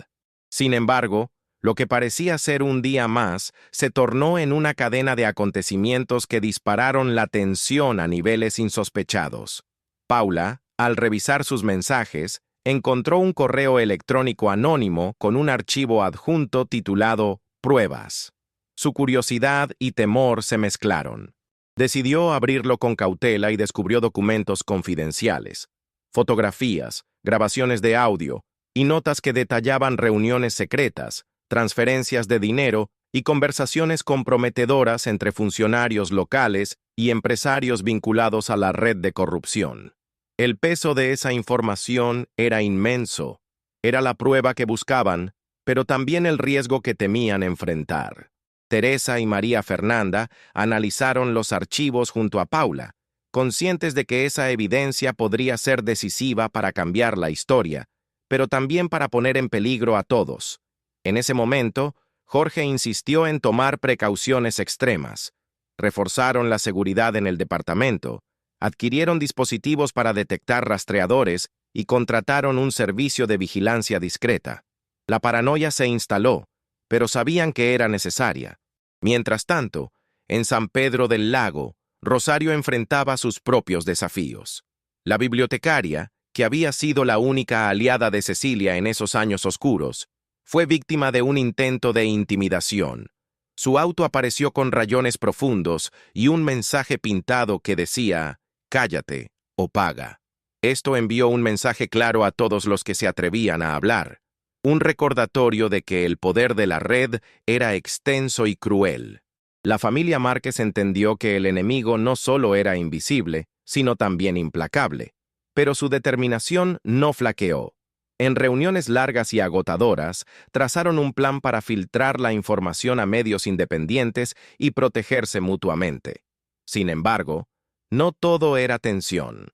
Sin embargo, lo que parecía ser un día más se tornó en una cadena de acontecimientos que dispararon la tensión a niveles insospechados. Paula, al revisar sus mensajes, encontró un correo electrónico anónimo con un archivo adjunto titulado Pruebas. Su curiosidad y temor se mezclaron. Decidió abrirlo con cautela y descubrió documentos confidenciales, fotografías, grabaciones de audio y notas que detallaban reuniones secretas, transferencias de dinero y conversaciones comprometedoras entre funcionarios locales y empresarios vinculados a la red de corrupción. El peso de esa información era inmenso. Era la prueba que buscaban, pero también el riesgo que temían enfrentar. Teresa y María Fernanda analizaron los archivos junto a Paula, conscientes de que esa evidencia podría ser decisiva para cambiar la historia, pero también para poner en peligro a todos. En ese momento, Jorge insistió en tomar precauciones extremas. Reforzaron la seguridad en el departamento, adquirieron dispositivos para detectar rastreadores y contrataron un servicio de vigilancia discreta. La paranoia se instaló, pero sabían que era necesaria. Mientras tanto, en San Pedro del Lago, Rosario enfrentaba sus propios desafíos. La bibliotecaria, que había sido la única aliada de Cecilia en esos años oscuros, fue víctima de un intento de intimidación. Su auto apareció con rayones profundos y un mensaje pintado que decía, «Cállate o paga». Esto envió un mensaje claro a todos los que se atrevían a hablar, un recordatorio de que el poder de la red era extenso y cruel. La familia Márquez entendió que el enemigo no solo era invisible, sino también implacable, pero su determinación no flaqueó. En reuniones largas y agotadoras, trazaron un plan para filtrar la información a medios independientes y protegerse mutuamente. Sin embargo, no todo era tensión.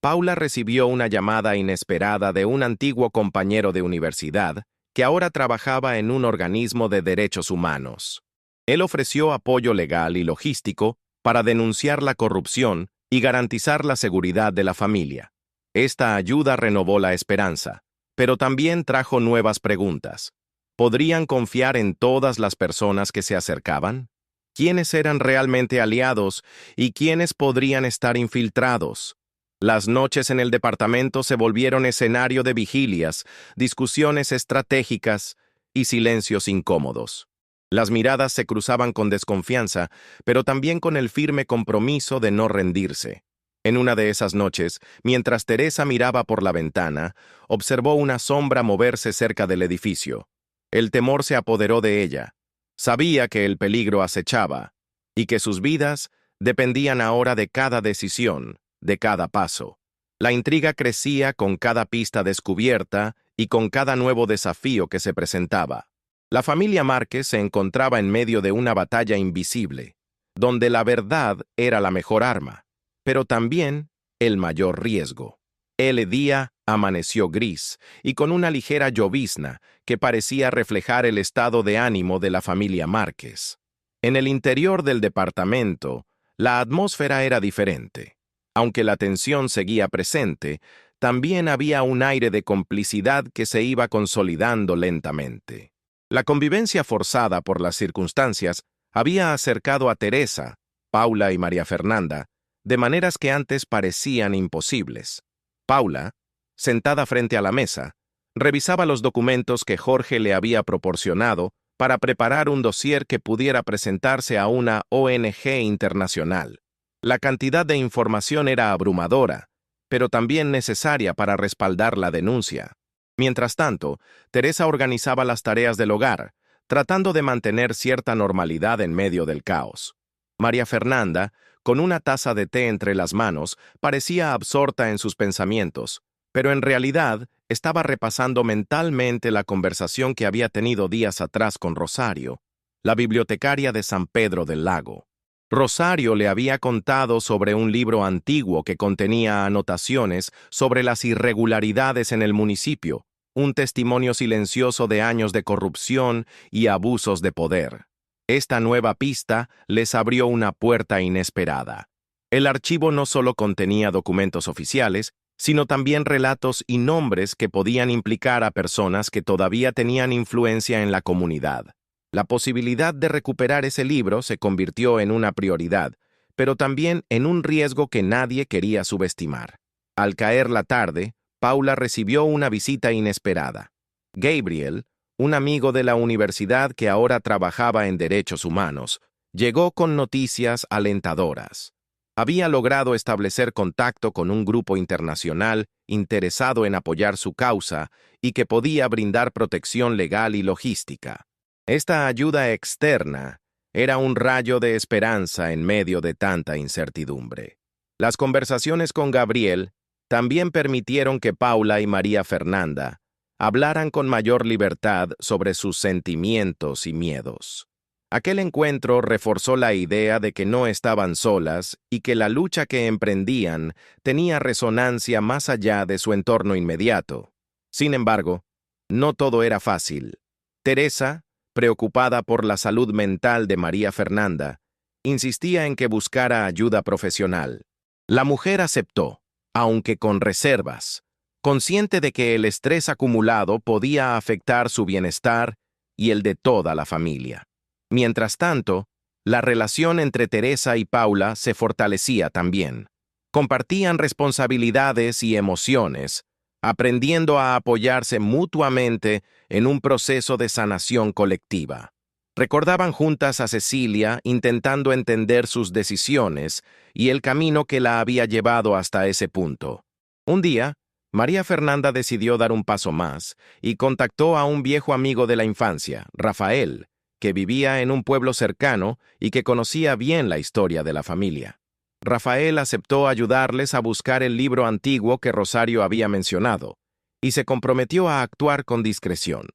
Paula recibió una llamada inesperada de un antiguo compañero de universidad que ahora trabajaba en un organismo de derechos humanos. Él ofreció apoyo legal y logístico para denunciar la corrupción y garantizar la seguridad de la familia. Esta ayuda renovó la esperanza, pero también trajo nuevas preguntas. ¿Podrían confiar en todas las personas que se acercaban? ¿Quiénes eran realmente aliados y quiénes podrían estar infiltrados? Las noches en el departamento se volvieron escenario de vigilias, discusiones estratégicas y silencios incómodos. Las miradas se cruzaban con desconfianza, pero también con el firme compromiso de no rendirse. En una de esas noches, mientras Teresa miraba por la ventana, observó una sombra moverse cerca del edificio. El temor se apoderó de ella. Sabía que el peligro acechaba y que sus vidas dependían ahora de cada decisión, de cada paso. La intriga crecía con cada pista descubierta y con cada nuevo desafío que se presentaba. La familia Márquez se encontraba en medio de una batalla invisible, donde la verdad era la mejor arma, pero también el mayor riesgo. El día amaneció gris y con una ligera llovizna que parecía reflejar el estado de ánimo de la familia Márquez. En el interior del departamento, la atmósfera era diferente. Aunque la tensión seguía presente, también había un aire de complicidad que se iba consolidando lentamente. La convivencia forzada por las circunstancias había acercado a Teresa, Paula y María Fernanda, de maneras que antes parecían imposibles. Paula, sentada frente a la mesa, revisaba los documentos que Jorge le había proporcionado para preparar un dossier que pudiera presentarse a una ONG internacional. La cantidad de información era abrumadora, pero también necesaria para respaldar la denuncia. Mientras tanto, Teresa organizaba las tareas del hogar, tratando de mantener cierta normalidad en medio del caos. María Fernanda, con una taza de té entre las manos, parecía absorta en sus pensamientos, pero en realidad estaba repasando mentalmente la conversación que había tenido días atrás con Rosario, la bibliotecaria de San Pedro del Lago. Rosario le había contado sobre un libro antiguo que contenía anotaciones sobre las irregularidades en el municipio, un testimonio silencioso de años de corrupción y abusos de poder. Esta nueva pista les abrió una puerta inesperada. El archivo no solo contenía documentos oficiales, sino también relatos y nombres que podían implicar a personas que todavía tenían influencia en la comunidad. La posibilidad de recuperar ese libro se convirtió en una prioridad, pero también en un riesgo que nadie quería subestimar. Al caer la tarde, Paula recibió una visita inesperada. Gabriel, un amigo de la universidad que ahora trabajaba en derechos humanos, llegó con noticias alentadoras. Había logrado establecer contacto con un grupo internacional interesado en apoyar su causa y que podía brindar protección legal y logística. Esta ayuda externa era un rayo de esperanza en medio de tanta incertidumbre. Las conversaciones con Gabriel también permitieron que Paula y María Fernanda hablaran con mayor libertad sobre sus sentimientos y miedos. Aquel encuentro reforzó la idea de que no estaban solas y que la lucha que emprendían tenía resonancia más allá de su entorno inmediato. Sin embargo, no todo era fácil. Teresa, preocupada por la salud mental de María Fernanda, insistía en que buscara ayuda profesional. La mujer aceptó, aunque con reservas, consciente de que el estrés acumulado podía afectar su bienestar y el de toda la familia. Mientras tanto, la relación entre Teresa y Paula se fortalecía también. Compartían responsabilidades y emociones, aprendiendo a apoyarse mutuamente en un proceso de sanación colectiva. Recordaban juntas a Cecilia intentando entender sus decisiones y el camino que la había llevado hasta ese punto. Un día, María Fernanda decidió dar un paso más y contactó a un viejo amigo de la infancia, Rafael, que vivía en un pueblo cercano y que conocía bien la historia de la familia. Rafael aceptó ayudarles a buscar el libro antiguo que Rosario había mencionado y se comprometió a actuar con discreción.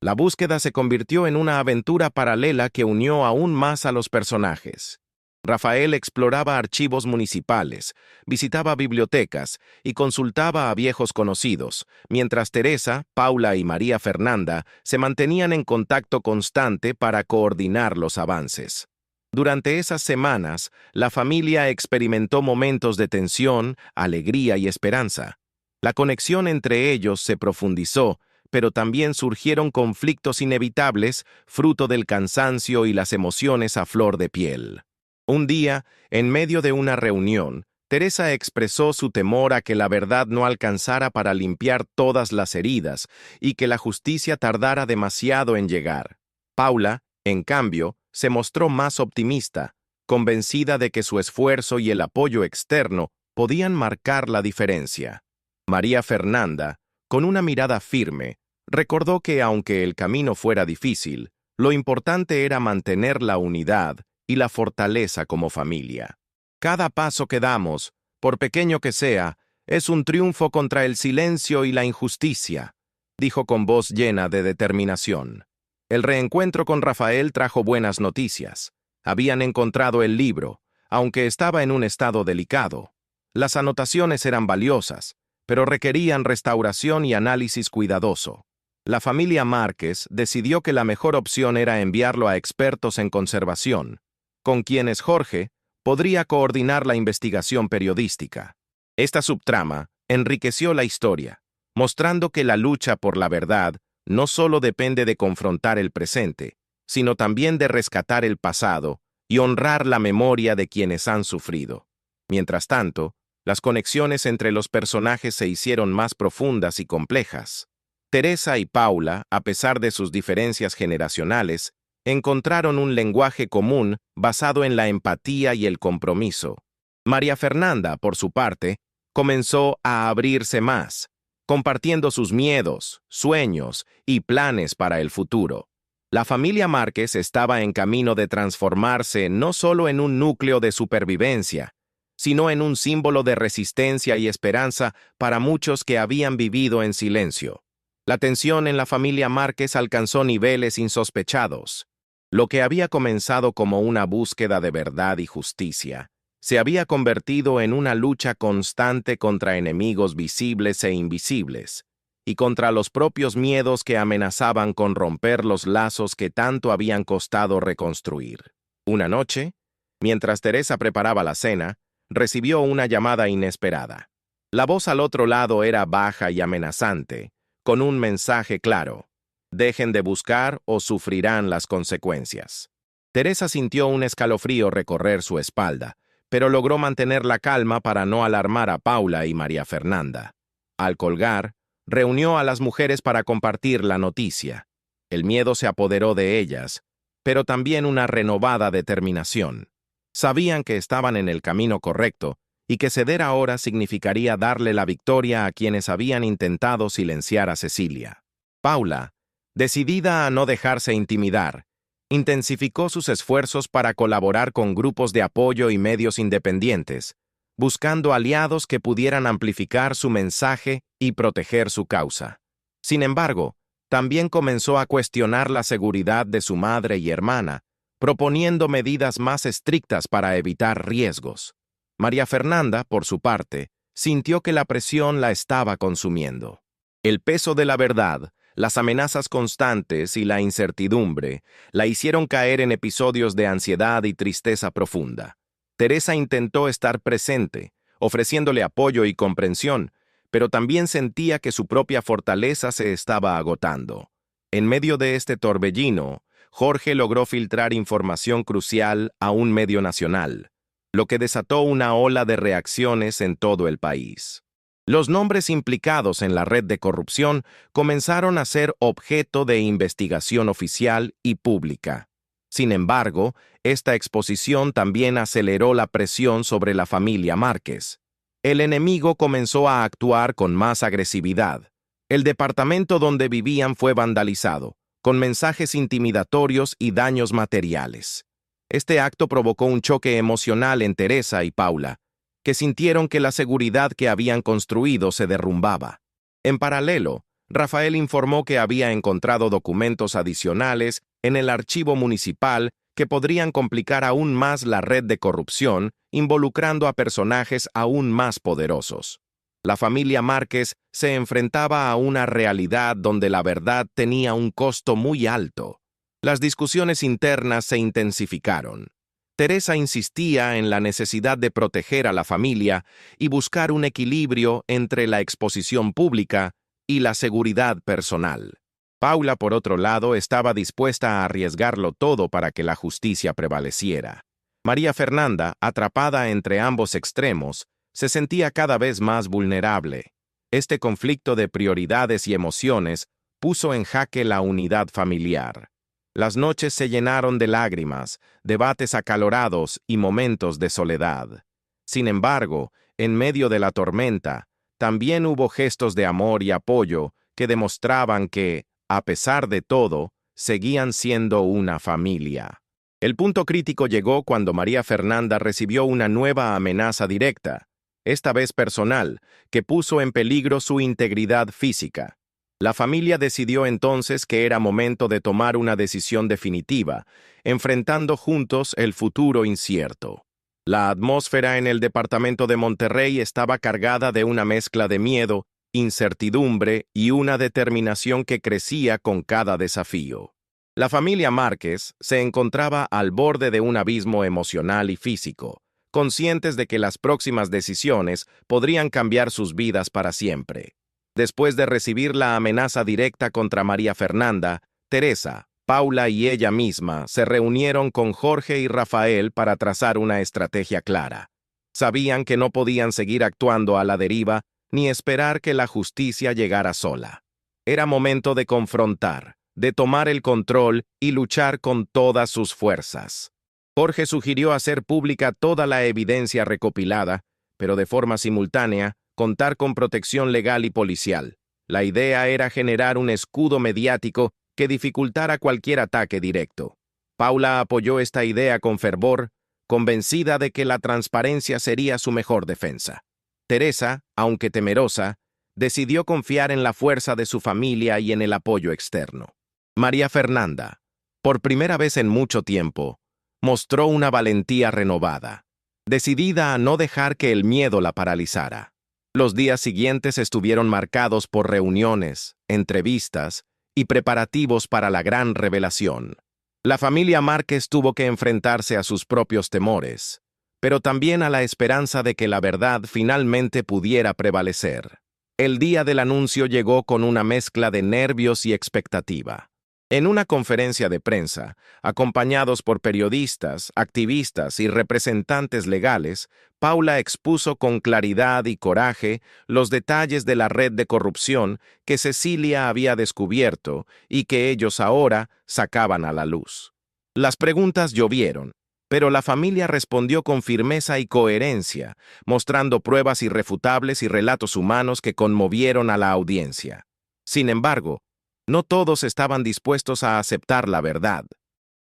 La búsqueda se convirtió en una aventura paralela que unió aún más a los personajes. Rafael exploraba archivos municipales, visitaba bibliotecas y consultaba a viejos conocidos, mientras Teresa, Paula y María Fernanda se mantenían en contacto constante para coordinar los avances. Durante esas semanas, la familia experimentó momentos de tensión, alegría y esperanza. La conexión entre ellos se profundizó, pero también surgieron conflictos inevitables, fruto del cansancio y las emociones a flor de piel. Un día, en medio de una reunión, Teresa expresó su temor a que la verdad no alcanzara para limpiar todas las heridas y que la justicia tardara demasiado en llegar. Paula, en cambio, se mostró más optimista, convencida de que su esfuerzo y el apoyo externo podían marcar la diferencia. María Fernanda, con una mirada firme, recordó que aunque el camino fuera difícil, lo importante era mantener la unidad y la fortaleza como familia. Cada paso que damos, por pequeño que sea, es un triunfo contra el silencio y la injusticia, dijo con voz llena de determinación. El reencuentro con Rafael trajo buenas noticias. Habían encontrado el libro, aunque estaba en un estado delicado. Las anotaciones eran valiosas, pero requerían restauración y análisis cuidadoso. La familia Márquez decidió que la mejor opción era enviarlo a expertos en conservación, con quienes Jorge podría coordinar la investigación periodística. Esta subtrama enriqueció la historia, mostrando que la lucha por la verdad no solo depende de confrontar el presente, sino también de rescatar el pasado y honrar la memoria de quienes han sufrido. Mientras tanto, las conexiones entre los personajes se hicieron más profundas y complejas. Teresa y Paula, a pesar de sus diferencias generacionales, encontraron un lenguaje común basado en la empatía y el compromiso. María Fernanda, por su parte, comenzó a abrirse más, compartiendo sus miedos, sueños y planes para el futuro. La familia Márquez estaba en camino de transformarse no solo en un núcleo de supervivencia, sino en un símbolo de resistencia y esperanza para muchos que habían vivido en silencio. La tensión en la familia Márquez alcanzó niveles insospechados. Lo que había comenzado como una búsqueda de verdad y justicia, se había convertido en una lucha constante contra enemigos visibles e invisibles, y contra los propios miedos que amenazaban con romper los lazos que tanto habían costado reconstruir. Una noche, mientras Teresa preparaba la cena, recibió una llamada inesperada. La voz al otro lado era baja y amenazante, con un mensaje claro: dejen de buscar o sufrirán las consecuencias. Teresa sintió un escalofrío recorrer su espalda, pero logró mantener la calma para no alarmar a Paula y María Fernanda. Al colgar, reunió a las mujeres para compartir la noticia. El miedo se apoderó de ellas, pero también una renovada determinación. Sabían que estaban en el camino correcto y que ceder ahora significaría darle la victoria a quienes habían intentado silenciar a Cecilia. Paula, decidida a no dejarse intimidar, intensificó sus esfuerzos para colaborar con grupos de apoyo y medios independientes, buscando aliados que pudieran amplificar su mensaje y proteger su causa. Sin embargo, también comenzó a cuestionar la seguridad de su madre y hermana, proponiendo medidas más estrictas para evitar riesgos. María Fernanda, por su parte, sintió que la presión la estaba consumiendo. El peso de la verdad, las amenazas constantes y la incertidumbre la hicieron caer en episodios de ansiedad y tristeza profunda. Teresa intentó estar presente, ofreciéndole apoyo y comprensión, pero también sentía que su propia fortaleza se estaba agotando. En medio de este torbellino, Jorge logró filtrar información crucial a un medio nacional, lo que desató una ola de reacciones en todo el país. Los nombres implicados en la red de corrupción comenzaron a ser objeto de investigación oficial y pública. Sin embargo, esta exposición también aceleró la presión sobre la familia Márquez. El enemigo comenzó a actuar con más agresividad. El departamento donde vivían fue vandalizado, con mensajes intimidatorios y daños materiales. Este acto provocó un choque emocional en Teresa y Paula, que sintieron que la seguridad que habían construido se derrumbaba. En paralelo, Rafael informó que había encontrado documentos adicionales en el archivo municipal que podrían complicar aún más la red de corrupción, involucrando a personajes aún más poderosos. La familia Márquez se enfrentaba a una realidad donde la verdad tenía un costo muy alto. Las discusiones internas se intensificaron. Teresa insistía en la necesidad de proteger a la familia y buscar un equilibrio entre la exposición pública y la seguridad personal. Paula, por otro lado, estaba dispuesta a arriesgarlo todo para que la justicia prevaleciera. María Fernanda, atrapada entre ambos extremos, se sentía cada vez más vulnerable. Este conflicto de prioridades y emociones puso en jaque la unidad familiar. Las noches se llenaron de lágrimas, debates acalorados y momentos de soledad. Sin embargo, en medio de la tormenta, también hubo gestos de amor y apoyo que demostraban que, a pesar de todo, seguían siendo una familia. El punto crítico llegó cuando María Fernanda recibió una nueva amenaza directa, esta vez personal, que puso en peligro su integridad física. La familia decidió entonces que era momento de tomar una decisión definitiva, enfrentando juntos el futuro incierto. La atmósfera en el departamento de Monterrey estaba cargada de una mezcla de miedo, incertidumbre y una determinación que crecía con cada desafío. La familia Márquez se encontraba al borde de un abismo emocional y físico, conscientes de que las próximas decisiones podrían cambiar sus vidas para siempre. Después de recibir la amenaza directa contra María Fernanda, Teresa, Paula y ella misma se reunieron con Jorge y Rafael para trazar una estrategia clara. Sabían que no podían seguir actuando a la deriva ni esperar que la justicia llegara sola. Era momento de confrontar, de tomar el control y luchar con todas sus fuerzas. Jorge sugirió hacer pública toda la evidencia recopilada, pero de forma simultánea, contar con protección legal y policial. La idea era generar un escudo mediático que dificultara cualquier ataque directo. Paula apoyó esta idea con fervor, convencida de que la transparencia sería su mejor defensa. Teresa, aunque temerosa, decidió confiar en la fuerza de su familia y en el apoyo externo. María Fernanda, por primera vez en mucho tiempo, mostró una valentía renovada, decidida a no dejar que el miedo la paralizara. Los días siguientes estuvieron marcados por reuniones, entrevistas y preparativos para la gran revelación. La familia Márquez tuvo que enfrentarse a sus propios temores, pero también a la esperanza de que la verdad finalmente pudiera prevalecer. El día del anuncio llegó con una mezcla de nervios y expectativa. En una conferencia de prensa, acompañados por periodistas, activistas y representantes legales, Paula expuso con claridad y coraje los detalles de la red de corrupción que Cecilia había descubierto y que ellos ahora sacaban a la luz. Las preguntas llovieron, pero la familia respondió con firmeza y coherencia, mostrando pruebas irrefutables y relatos humanos que conmovieron a la audiencia. Sin embargo, no todos estaban dispuestos a aceptar la verdad.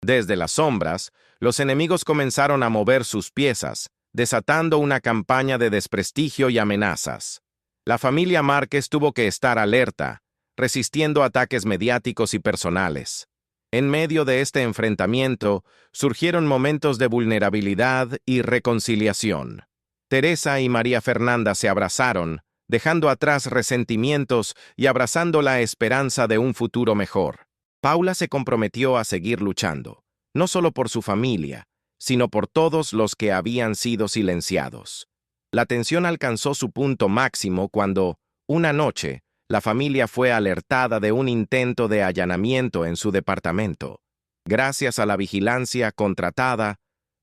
Desde las sombras, los enemigos comenzaron a mover sus piezas, desatando una campaña de desprestigio y amenazas. La familia Márquez tuvo que estar alerta, resistiendo ataques mediáticos y personales. En medio de este enfrentamiento, surgieron momentos de vulnerabilidad y reconciliación. Teresa y María Fernanda se abrazaron, dejando atrás resentimientos y abrazando la esperanza de un futuro mejor. Paula se comprometió a seguir luchando, no solo por su familia, sino por todos los que habían sido silenciados. La tensión alcanzó su punto máximo cuando, una noche, la familia fue alertada de un intento de allanamiento en su departamento. Gracias a la vigilancia contratada,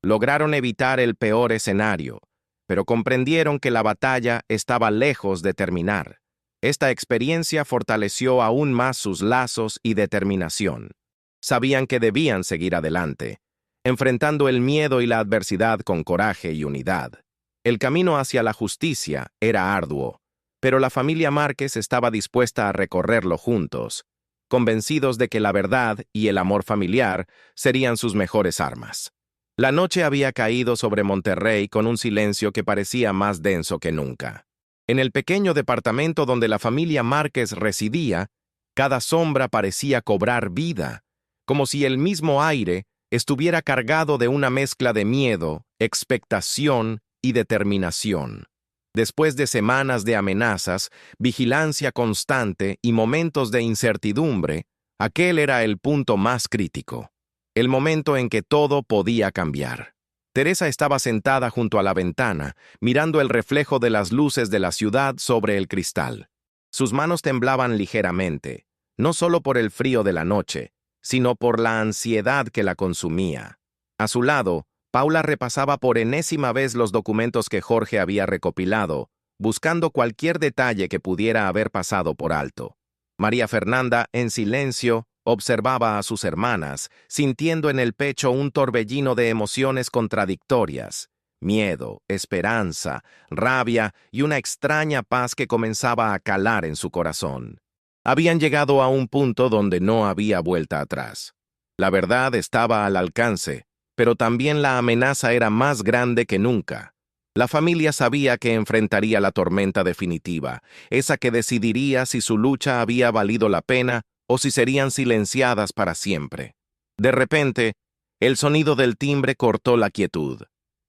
lograron evitar el peor escenario, pero comprendieron que la batalla estaba lejos de terminar. Esta experiencia fortaleció aún más sus lazos y determinación. Sabían que debían seguir adelante, enfrentando el miedo y la adversidad con coraje y unidad. El camino hacia la justicia era arduo, pero la familia Márquez estaba dispuesta a recorrerlo juntos, convencidos de que la verdad y el amor familiar serían sus mejores armas. La noche había caído sobre Monterrey con un silencio que parecía más denso que nunca. En el pequeño departamento donde la familia Márquez residía, cada sombra parecía cobrar vida, como si el mismo aire estuviera cargado de una mezcla de miedo, expectación y determinación. Después de semanas de amenazas, vigilancia constante y momentos de incertidumbre, aquel era el punto más crítico. El momento en que todo podía cambiar. Teresa estaba sentada junto a la ventana, mirando el reflejo de las luces de la ciudad sobre el cristal. Sus manos temblaban ligeramente, no solo por el frío de la noche, sino por la ansiedad que la consumía. A su lado, Paula repasaba por enésima vez los documentos que Jorge había recopilado, buscando cualquier detalle que pudiera haber pasado por alto. María Fernanda, en silencio, observaba a sus hermanas, sintiendo en el pecho un torbellino de emociones contradictorias: miedo, esperanza, rabia y una extraña paz que comenzaba a calar en su corazón. Habían llegado a un punto donde no había vuelta atrás. La verdad estaba al alcance, pero también la amenaza era más grande que nunca. La familia sabía que enfrentaría la tormenta definitiva, esa que decidiría si su lucha había valido la pena o si serían silenciadas para siempre. De repente, el sonido del timbre cortó la quietud.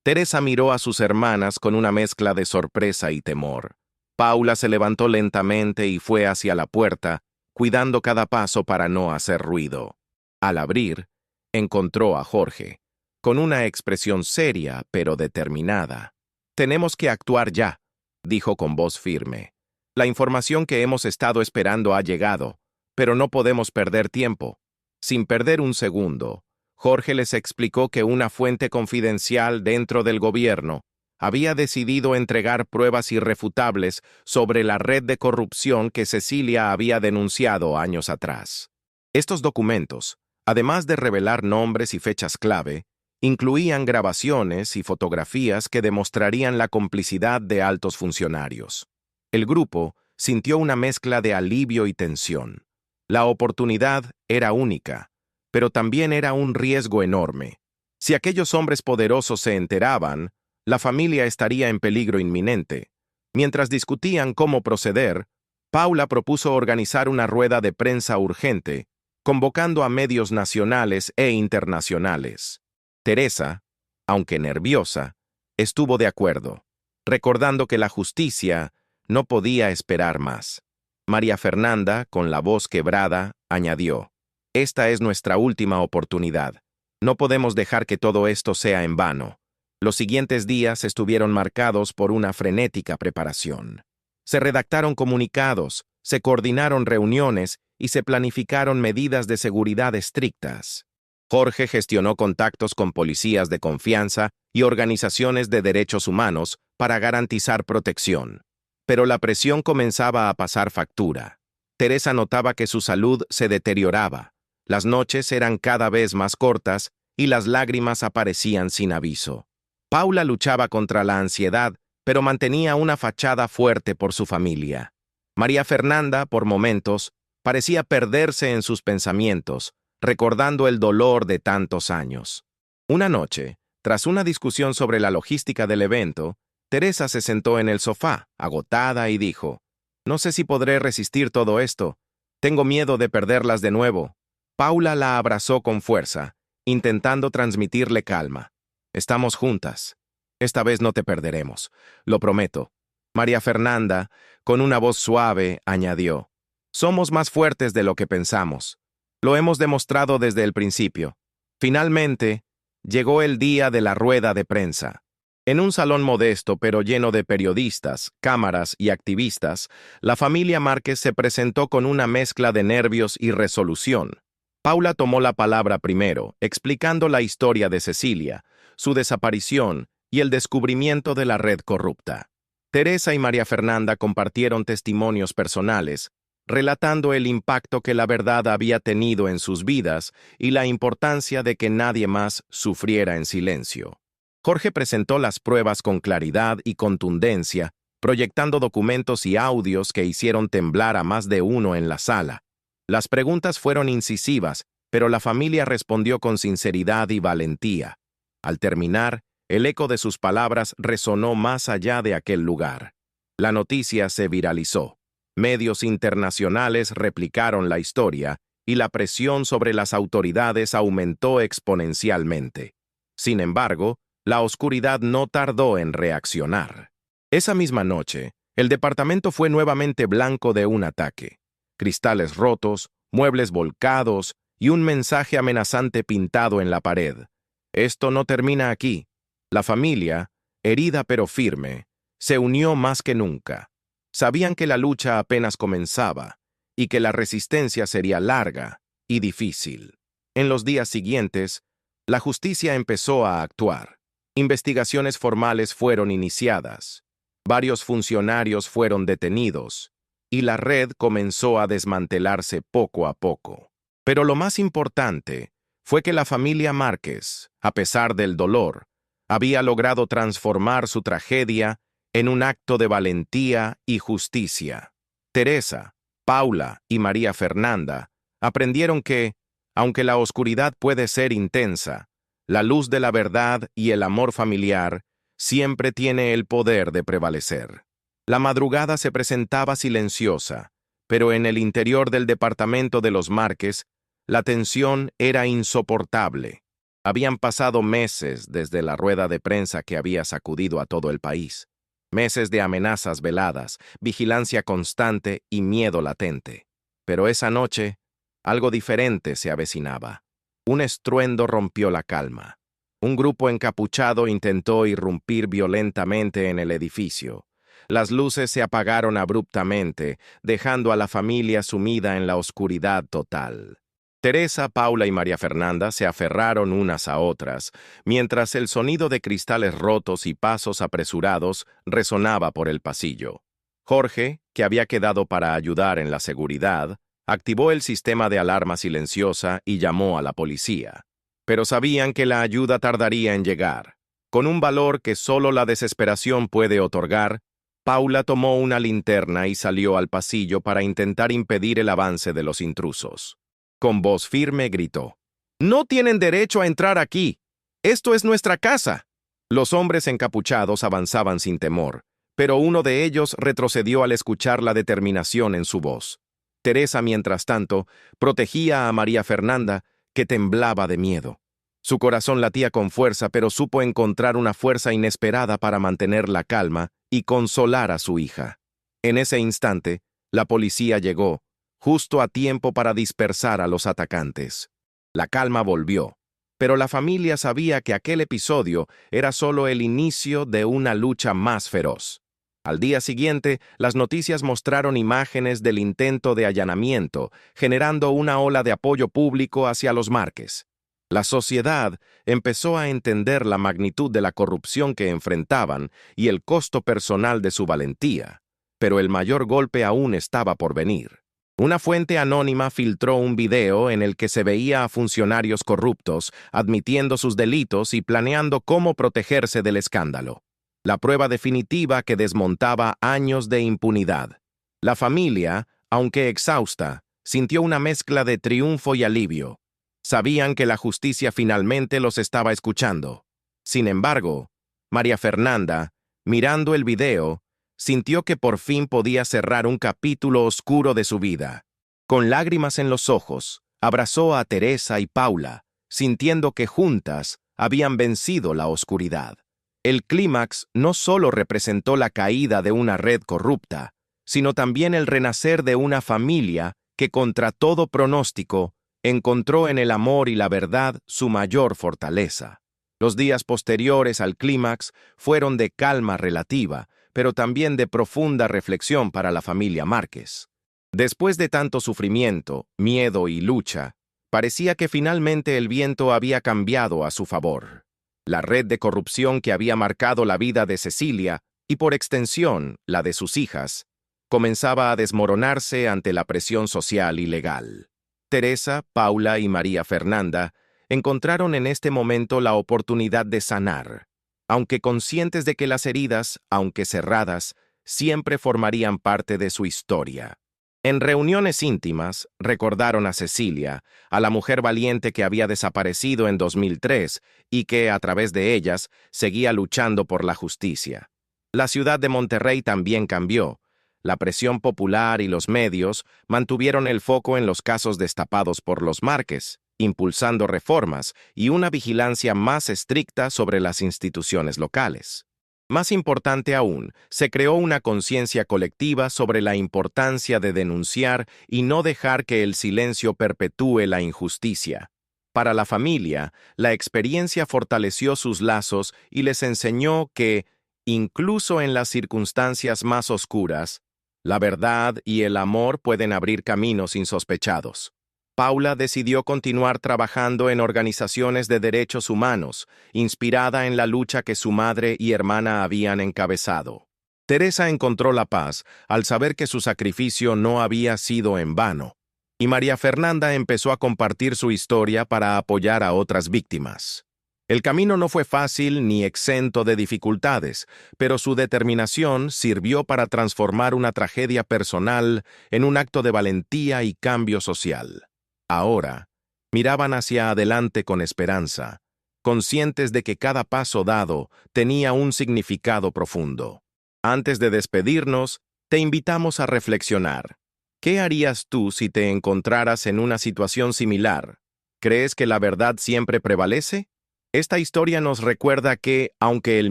Teresa miró a sus hermanas con una mezcla de sorpresa y temor. Paula se levantó lentamente y fue hacia la puerta, cuidando cada paso para no hacer ruido. Al abrir, encontró a Jorge, con una expresión seria pero determinada. «Tenemos que actuar ya», dijo con voz firme. «La información que hemos estado esperando ha llegado, pero no podemos perder tiempo». Sin perder un segundo, Jorge les explicó que una fuente confidencial dentro del gobierno había decidido entregar pruebas irrefutables sobre la red de corrupción que Cecilia había denunciado años atrás. Estos documentos, además de revelar nombres y fechas clave, incluían grabaciones y fotografías que demostrarían la complicidad de altos funcionarios. El grupo sintió una mezcla de alivio y tensión. La oportunidad era única, pero también era un riesgo enorme. Si aquellos hombres poderosos se enteraban, la familia estaría en peligro inminente. Mientras discutían cómo proceder, Paula propuso organizar una rueda de prensa urgente, convocando a medios nacionales e internacionales. Teresa, aunque nerviosa, estuvo de acuerdo, recordando que la justicia no podía esperar más. María Fernanda, con la voz quebrada, añadió: «Esta es nuestra última oportunidad. No podemos dejar que todo esto sea en vano». Los siguientes días estuvieron marcados por una frenética preparación. Se redactaron comunicados, se coordinaron reuniones y se planificaron medidas de seguridad estrictas. Jorge gestionó contactos con policías de confianza y organizaciones de derechos humanos para garantizar protección. Pero la presión comenzaba a pasar factura. Teresa notaba que su salud se deterioraba. Las noches eran cada vez más cortas y las lágrimas aparecían sin aviso. Paula luchaba contra la ansiedad, pero mantenía una fachada fuerte por su familia. María Fernanda, por momentos, parecía perderse en sus pensamientos, recordando el dolor de tantos años. Una noche, tras una discusión sobre la logística del evento, Teresa se sentó en el sofá, agotada, y dijo: «No sé si podré resistir todo esto. Tengo miedo de perderlas de nuevo». Paula la abrazó con fuerza, intentando transmitirle calma. «Estamos juntas. Esta vez no te perderemos, lo prometo». María Fernanda, con una voz suave, añadió: «Somos más fuertes de lo que pensamos. Lo hemos demostrado desde el principio». Finalmente, llegó el día de la rueda de prensa. En un salón modesto pero lleno de periodistas, cámaras y activistas, la familia Márquez se presentó con una mezcla de nervios y resolución. Paula tomó la palabra primero, explicando la historia de Cecilia, su desaparición y el descubrimiento de la red corrupta. Teresa y María Fernanda compartieron testimonios personales, relatando el impacto que la verdad había tenido en sus vidas y la importancia de que nadie más sufriera en silencio. Jorge presentó las pruebas con claridad y contundencia, proyectando documentos y audios que hicieron temblar a más de uno en la sala. Las preguntas fueron incisivas, pero la familia respondió con sinceridad y valentía. Al terminar, el eco de sus palabras resonó más allá de aquel lugar. La noticia se viralizó. Medios internacionales replicaron la historia y la presión sobre las autoridades aumentó exponencialmente. Sin embargo, la oscuridad no tardó en reaccionar. Esa misma noche, el departamento fue nuevamente blanco de un ataque. Cristales rotos, muebles volcados y un mensaje amenazante pintado en la pared. «Esto no termina aquí». La familia, herida pero firme, se unió más que nunca. Sabían que la lucha apenas comenzaba y que la resistencia sería larga y difícil. En los días siguientes, la justicia empezó a actuar. Investigaciones formales fueron iniciadas, varios funcionarios fueron detenidos y la red comenzó a desmantelarse poco a poco. Pero lo más importante fue que la familia Márquez, a pesar del dolor, había logrado transformar su tragedia en un acto de valentía y justicia. Teresa, Paula y María Fernanda aprendieron que, aunque la oscuridad puede ser intensa, la luz de la verdad y el amor familiar siempre tiene el poder de prevalecer. La madrugada se presentaba silenciosa, pero en el interior del departamento de los Márquez, la tensión era insoportable. Habían pasado meses desde la rueda de prensa que había sacudido a todo el país. Meses de amenazas veladas, vigilancia constante y miedo latente. Pero esa noche, algo diferente se avecinaba. Un estruendo rompió la calma. Un grupo encapuchado intentó irrumpir violentamente en el edificio. Las luces se apagaron abruptamente, dejando a la familia sumida en la oscuridad total. Teresa, Paula y María Fernanda se aferraron unas a otras, mientras el sonido de cristales rotos y pasos apresurados resonaba por el pasillo. Jorge, que había quedado para ayudar en la seguridad, activó el sistema de alarma silenciosa y llamó a la policía. Pero sabían que la ayuda tardaría en llegar. Con un valor que solo la desesperación puede otorgar, Paula tomó una linterna y salió al pasillo para intentar impedir el avance de los intrusos. Con voz firme gritó: «¡No tienen derecho a entrar aquí! ¡Esto es nuestra casa!». Los hombres encapuchados avanzaban sin temor, pero uno de ellos retrocedió al escuchar la determinación en su voz. Teresa, mientras tanto, protegía a María Fernanda, que temblaba de miedo. Su corazón latía con fuerza, pero supo encontrar una fuerza inesperada para mantener la calma y consolar a su hija. En ese instante, la policía llegó, justo a tiempo para dispersar a los atacantes. La calma volvió, pero la familia sabía que aquel episodio era solo el inicio de una lucha más feroz. Al día siguiente, las noticias mostraron imágenes del intento de allanamiento, generando una ola de apoyo público hacia los Márquez. La sociedad empezó a entender la magnitud de la corrupción que enfrentaban y el costo personal de su valentía, pero el mayor golpe aún estaba por venir. Una fuente anónima filtró un video en el que se veía a funcionarios corruptos admitiendo sus delitos y planeando cómo protegerse del escándalo. La prueba definitiva que desmontaba años de impunidad. La familia, aunque exhausta, sintió una mezcla de triunfo y alivio. Sabían que la justicia finalmente los estaba escuchando. Sin embargo, María Fernanda, mirando el video, sintió que por fin podía cerrar un capítulo oscuro de su vida. Con lágrimas en los ojos, abrazó a Teresa y Paula, sintiendo que juntas habían vencido la oscuridad. El clímax no solo representó la caída de una red corrupta, sino también el renacer de una familia que, contra todo pronóstico, encontró en el amor y la verdad su mayor fortaleza. Los días posteriores al clímax fueron de calma relativa, pero también de profunda reflexión para la familia Márquez. Después de tanto sufrimiento, miedo y lucha, parecía que finalmente el viento había cambiado a su favor. La red de corrupción que había marcado la vida de Cecilia, y por extensión la de sus hijas, comenzaba a desmoronarse ante la presión social y legal. Teresa, Paula y María Fernanda encontraron en este momento la oportunidad de sanar, aunque conscientes de que las heridas, aunque cerradas, siempre formarían parte de su historia. En reuniones íntimas, recordaron a Cecilia, a la mujer valiente que había desaparecido en 2003 y que, a través de ellas, seguía luchando por la justicia. La ciudad de Monterrey también cambió. La presión popular y los medios mantuvieron el foco en los casos destapados por los Márquez, impulsando reformas y una vigilancia más estricta sobre las instituciones locales. Más importante aún, se creó una conciencia colectiva sobre la importancia de denunciar y no dejar que el silencio perpetúe la injusticia. Para la familia, la experiencia fortaleció sus lazos y les enseñó que, incluso en las circunstancias más oscuras, La verdad y el amor pueden abrir caminos insospechados. Paula decidió continuar trabajando en organizaciones de derechos humanos, inspirada en la lucha que su madre y hermana habían encabezado. Teresa encontró la paz al saber que su sacrificio no había sido en vano, y María Fernanda empezó a compartir su historia para apoyar a otras víctimas. El camino no fue fácil ni exento de dificultades, pero su determinación sirvió para transformar una tragedia personal en un acto de valentía y cambio social. Ahora, miraban hacia adelante con esperanza, conscientes de que cada paso dado tenía un significado profundo. Antes de despedirnos, te invitamos a reflexionar. ¿Qué harías tú si te encontraras en una situación similar? ¿Crees que la verdad siempre prevalece? Esta historia nos recuerda que, aunque el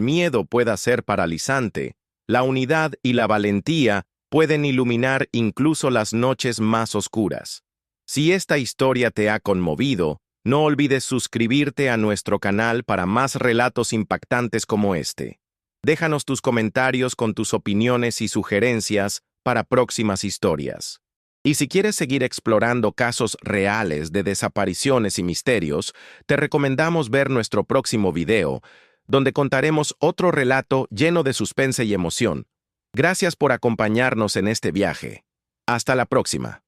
miedo pueda ser paralizante, la unidad y la valentía pueden iluminar incluso las noches más oscuras. Si esta historia te ha conmovido, no olvides suscribirte a nuestro canal para más relatos impactantes como este. Déjanos tus comentarios con tus opiniones y sugerencias para próximas historias. Y si quieres seguir explorando casos reales de desapariciones y misterios, te recomendamos ver nuestro próximo video, donde contaremos otro relato lleno de suspense y emoción. Gracias por acompañarnos en este viaje. Hasta la próxima.